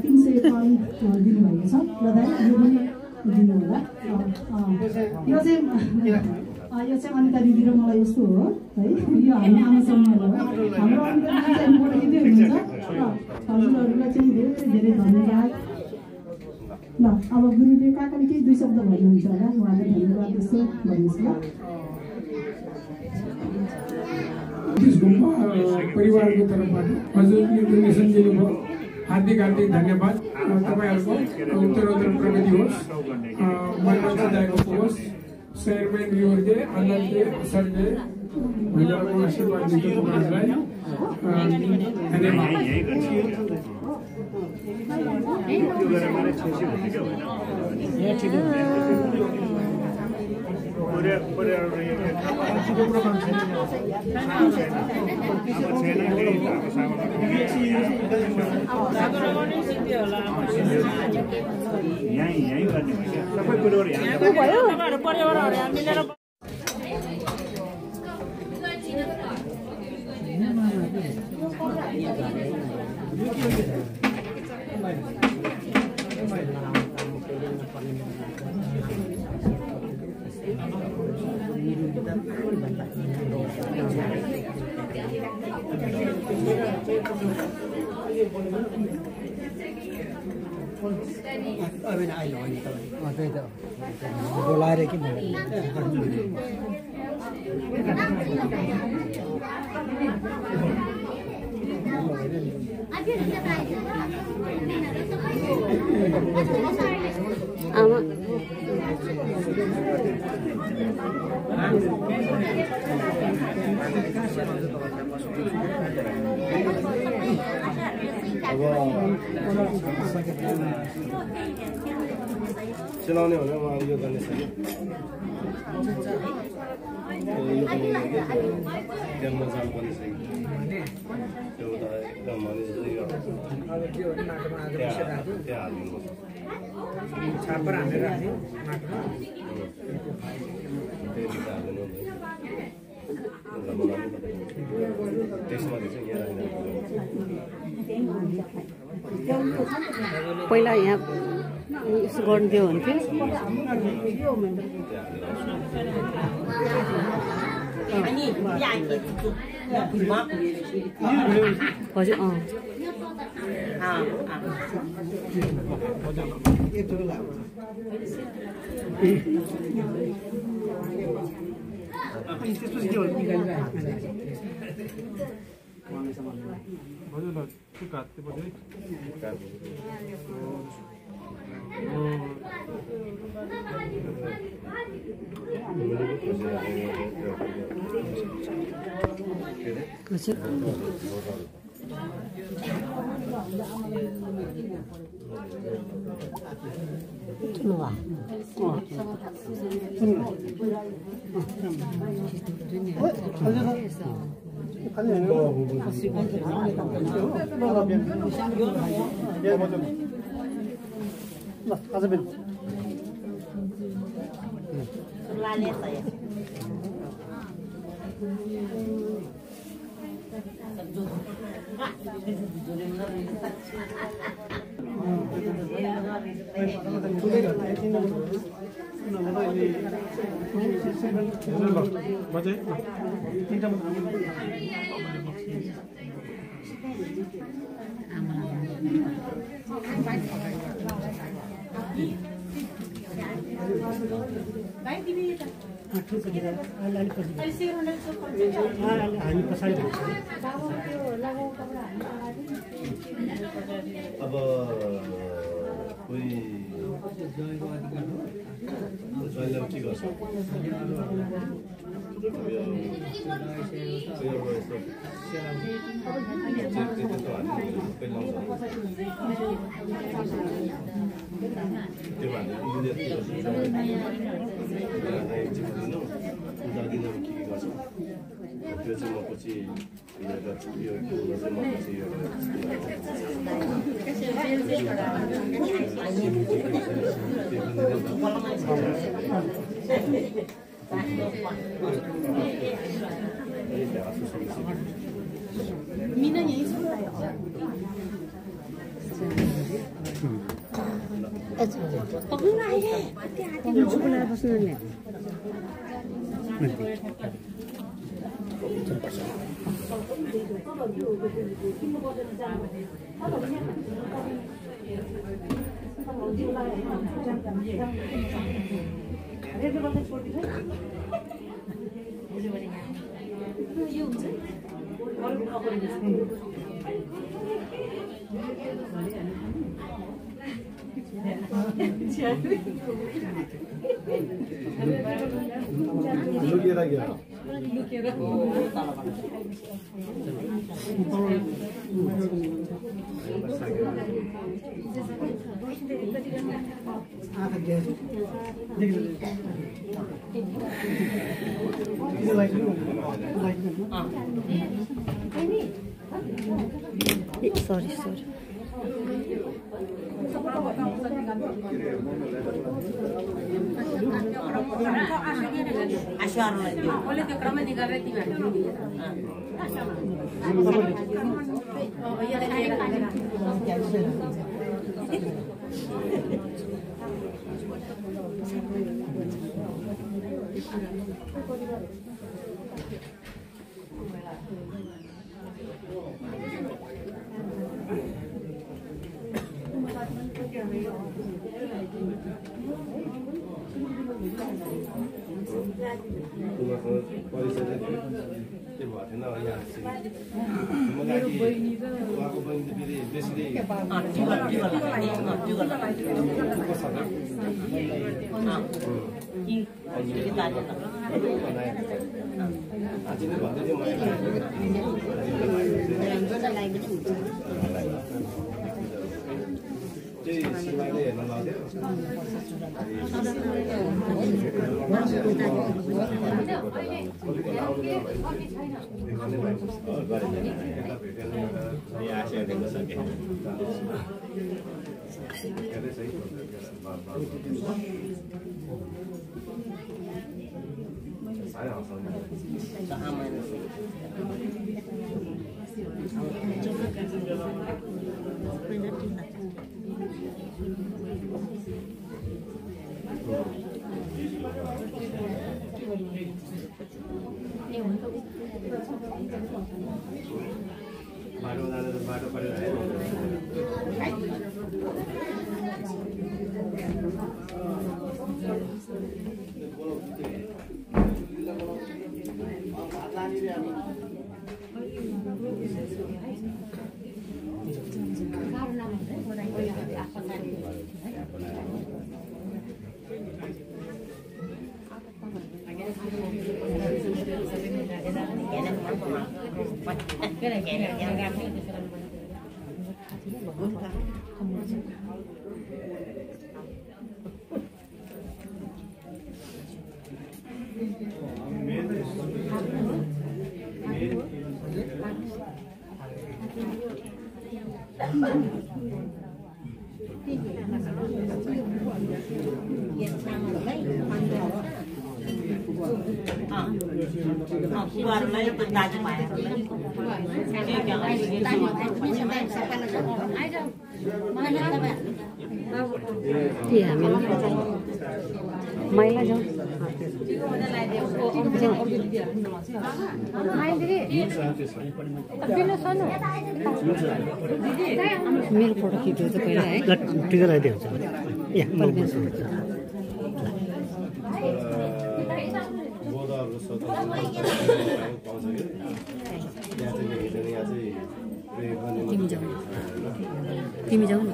Speaker 6: 300 पाउन्ड दिनुभएको छ र दाइ यो पनि दिनु होला यो चाहिँ अनिता दिदी र मलाई यस्तो हो है यो हामी आमा समूहलाई हो हाम्रो अनिता दिदी चाहिँ पठाइदिँदै हुनुहुन्छ हजुरहरूलाई चाहिँ धेरै धेरै धन्यवाद ल अब गुरुले काकाले केही 2 शब्द भन्नुहुन्छ होला उहाँलाई धन्यवाद जस्तो भन्नुहोस् ल
Speaker 13: परिवारको तर्फबाट हजुरले डोनेसन दिनुभयो हार्दिक हार्दिक धन्यवाद तपाईँहरूको उत्तरोत्तर प्रगति होस् मनोरञ्जनको होस् शेयरमैन लियोर्गे अनन्ते सर्गे भनेर आशीर्वाद दिएको तपाईँहरूलाई
Speaker 14: बोलाएर कि
Speaker 5: चलाउने भने उहाँले यो गर्ने छैन यो पनि क्याम्पमा जानुपर्ने छैन एउटा एकदम भने जस्तै यो त्यहाँ हालिदिनुपर्छ छापर हालेर राख्ने त्यसमा चाहिँ यहाँ राख्ने
Speaker 1: पहिला यहाँ यसो गरिदियो हुन्थ्यो 거짓 그렇지? 들어와.
Speaker 5: अब कोही जहिले के गर्छ त्यो चाहिँ म पछि
Speaker 6: मिना यही सुन रहा है पकड़ना है चुपना बसने
Speaker 5: लुकेर गयो
Speaker 1: sorry.
Speaker 6: Boleh ke kerama ni gara tiba.
Speaker 1: मैला जाउँ मेरो फोटो खिच्यो त पहिला है
Speaker 4: टिका लगाइदियो
Speaker 1: तिमी जाऊ न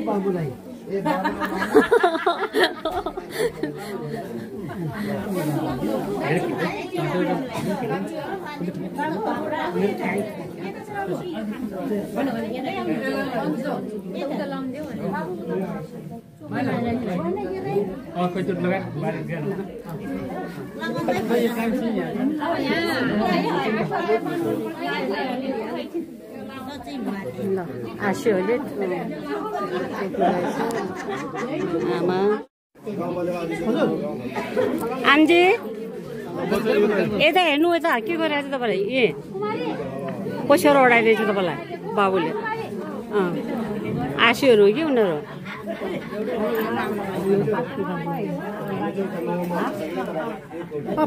Speaker 7: बाबुलाई
Speaker 1: आशुहरूले आमा आन्टी यता हेर्नु यता के गरिरहेको छ तपाईँलाई ए पछ्यौरा ओढाइदिएछ तपाईँलाई बाबुले आशुहरू हो कि उनीहरू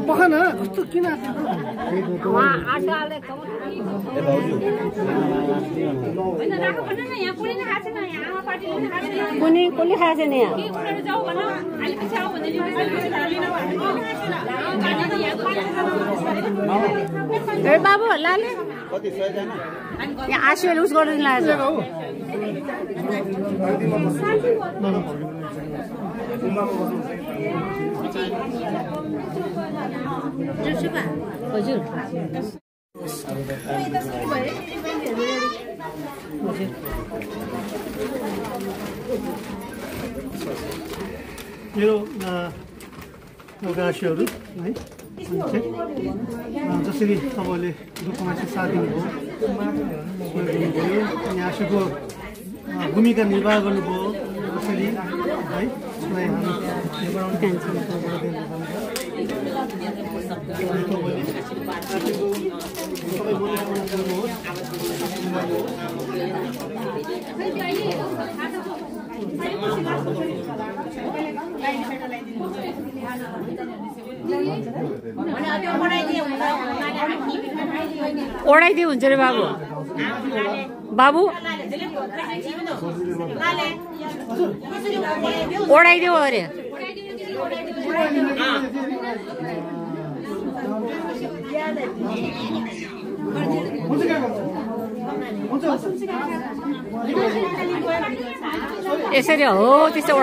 Speaker 7: पखन कस्तो किन
Speaker 1: कुनै कसले खाएको छैन यहाँ ए बाबु लाले यहाँ आशुहरूले उस गरिदिनु लागेको हजुर
Speaker 7: मेरो गासीहरू है जसरी तपाईँले दुःखमा चाहिँ साथ दिनुभयो अनि आशुको भूमिका निर्वाह गर्नुभयो जसरी है
Speaker 1: ओढाइदियो हुन्छ रे बाबु बाबु ओढाइदियो अरे यसरी हो त्यसै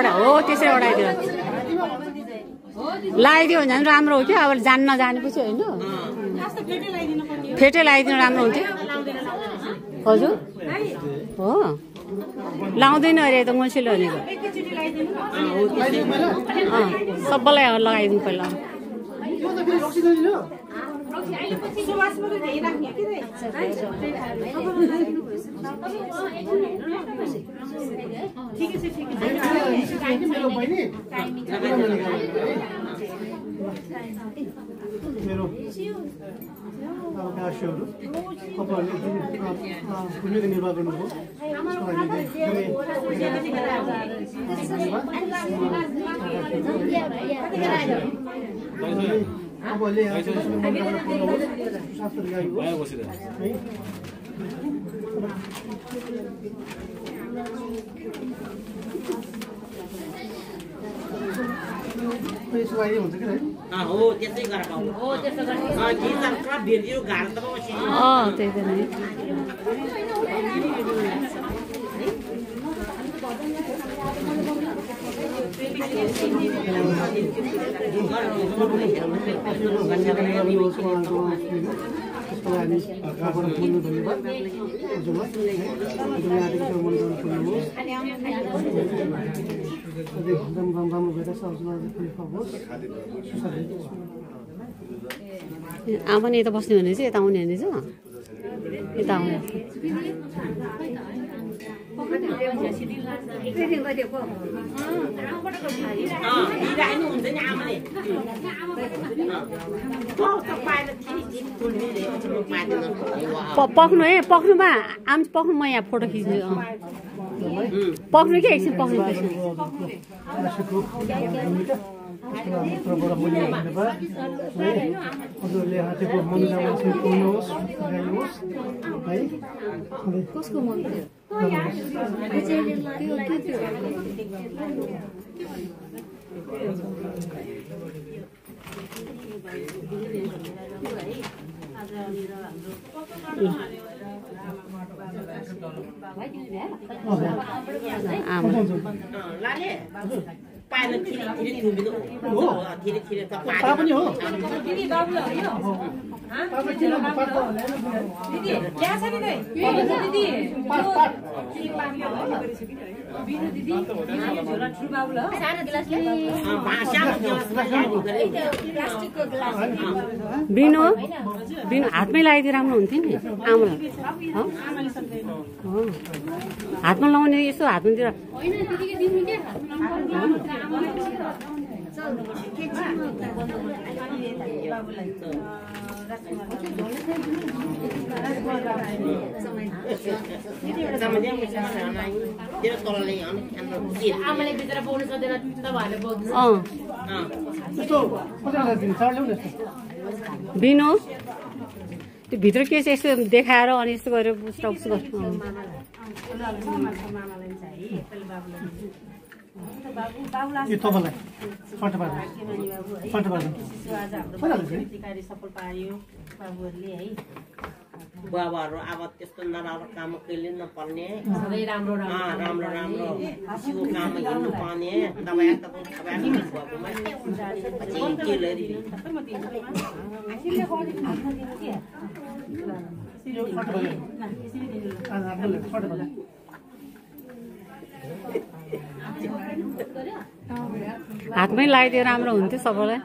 Speaker 1: त्यसरी ओढाइदियो लगाइदियो भने झन् राम्रो हो कि अब जान्न जानेपछि होइन फेटै लगाइदिनु राम्रो हुन्थ्यो हजुर हो लाउँदैन अरे त मसिलो भनेको सबैलाई लगाइदिनु पहिला
Speaker 7: मेरो काशीहरू तपाईँहरूले भूमिका निर्वाह गर्नुभयो हुन्छ कि
Speaker 14: हो त्यसै गरेर हो त्यसो गरेर गीतहरु पुरा भिडियो गाह्रो त बसी
Speaker 1: त्यही त नि आमा नि यता बस्ने भने चाहिँ यता आउने भने चाहिँ यता आउने पक्नु है पक्नुमा आम पक्नु म यहाँ फोटो खिच्नु पक्नु के एकछिन पक्नु
Speaker 7: हजुरले हातेको मनोकामना चाहिँ पुर्नुहोस् गाइनुहोस् है
Speaker 1: कसको मन
Speaker 14: पाइला थिरे थिरे थुबिनु हो थिरे थिरे त पाए
Speaker 7: पनि हो
Speaker 14: दिदी बाबु हो दिदी क्या छ नि दिदी बिनु दिदी झोला ठुलो बाबु हो सानो गिलासले भाषा प्लास्टिकको गिलास
Speaker 1: बिनु बिनु हातमै लगाइदिए राम्रो हुन्थ्यो नि आमालाई हातमा लगाउने यसो हातमातिर
Speaker 15: होइन दिदीले दिनु के आमाले भित्र बोल्नु सक्दैन तपाईहरुले बोल्नु
Speaker 1: बिनु त्यो भित्र के चाहिँ यस्तो देखाएर अनि यस्तो गरेर पुस्टक्स गर्छु
Speaker 7: यो तपाईलाई
Speaker 14: सफल पार्यो बाबुहरुले है बाबाहरु अब त्यस्तो नराम्रो काम कहिले नपर्ने सबै राम्रो राम्रो राम्रो सिको काम गर्नु पर्ने दबाई बाबुमा के लरी
Speaker 1: हातमै लगाइदिए राम्रो हुन्थ्यो सबैलाई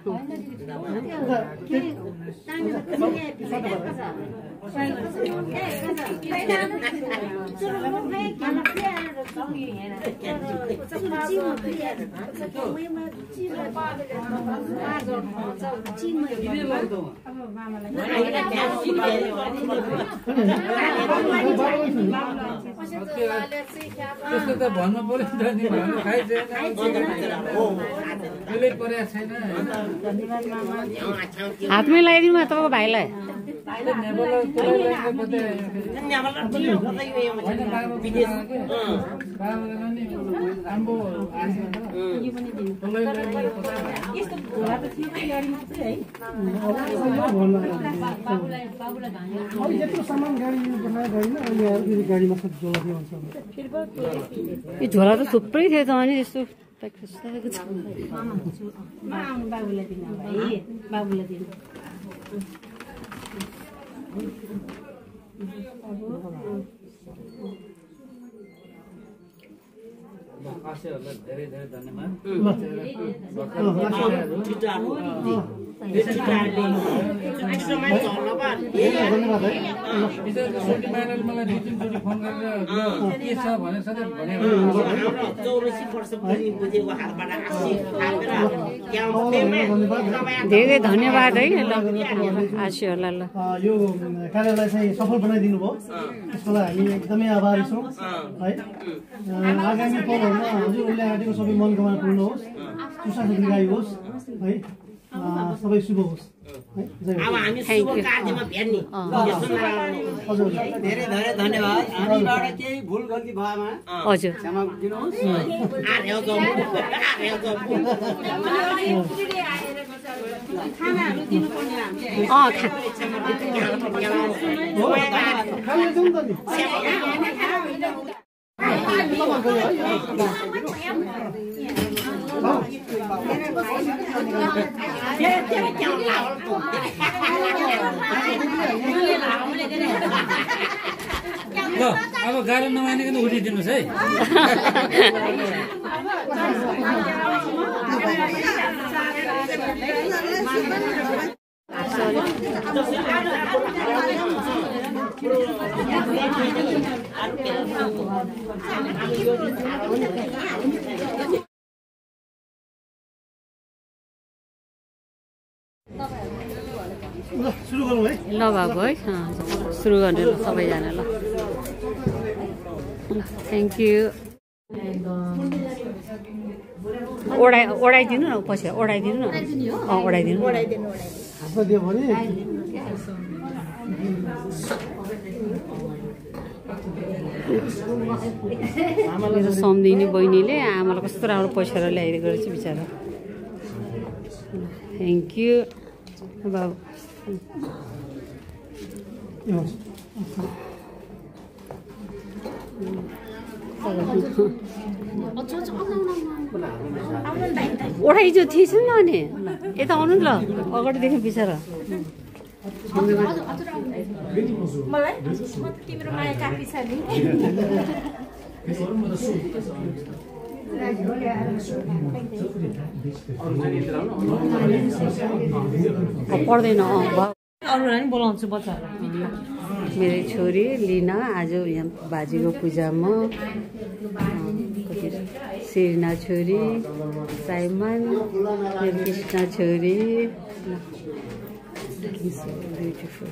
Speaker 16: त्यस्तो त भन्नु पर्यो नि भन्नु खाइ
Speaker 1: हातमै लगाइदिनु तपाईँको भाइलाई
Speaker 7: यत्रो सामान गाडी गाडीमा
Speaker 1: यो झोला त थुप्रै थियो त अनि यस्तो
Speaker 15: बाबुलाई दिनु भाइ बाबुलाई दिनु
Speaker 16: आशीहरूलाई धेरै धेरै धन्यवाद मलाई दुई तिनचोटि फोन गरेर के छ भने सधैँ भनेर
Speaker 14: 84 वर्ष पुग्ने बुझेको हातबाट
Speaker 1: धेरै धन्यवाद है ल आशीहरूलाई ल
Speaker 7: यो कार्यलाई चाहिँ सफल बनाइदिनु भयो त्यसको लागि हामी एकदमै आभारी छौँ है आगामी पलहरूमा हजुरहरूले आँटेको सबै मनोकामना पूर्ण होस् सुशासन दीर्घायु होस् है सबै शुभ होस्
Speaker 14: अब हामी शुभ कार्यमा भेट्ने
Speaker 16: धेरै धेरै धन्यवाद हामीबाट केही भुल गल्ती भएमा
Speaker 1: हजुर
Speaker 16: क्षमा दिनुहोस्
Speaker 15: खानाहरु दिनुपर्ने
Speaker 16: ल अब गाह्रो नमानिकन उठिदिनुहोस् है
Speaker 7: सुरु गरौँ है
Speaker 1: ल बाबु है सुरु गर्ने ल सबैजना ल थ्याङ्क यू ओढाइदिनु न पछि ओढाइदिनु न ओढाइदिनु
Speaker 7: हातमा दियो भने
Speaker 1: मेरो सम्धिनी बहिनीले आमालाई कस्तो राम्रो पैसा ल्याइदिएको रहेछ बिचरा थ्याङ्क यू बाबु ओढाइजो थिएछ नि अनि यता आउनु ल अगाडिदेखि बिचरा
Speaker 15: मलाई तिम्रो माया काफी छ नि
Speaker 1: पर्दैन अरूलाई पनि बोलाउँछु बच्चाहरू मेरो छोरी लिना आज यहाँ बाजेको पूजामा सिरिना छोरी साइमन मेरो कृष्ण छोरी ब्युटिफुल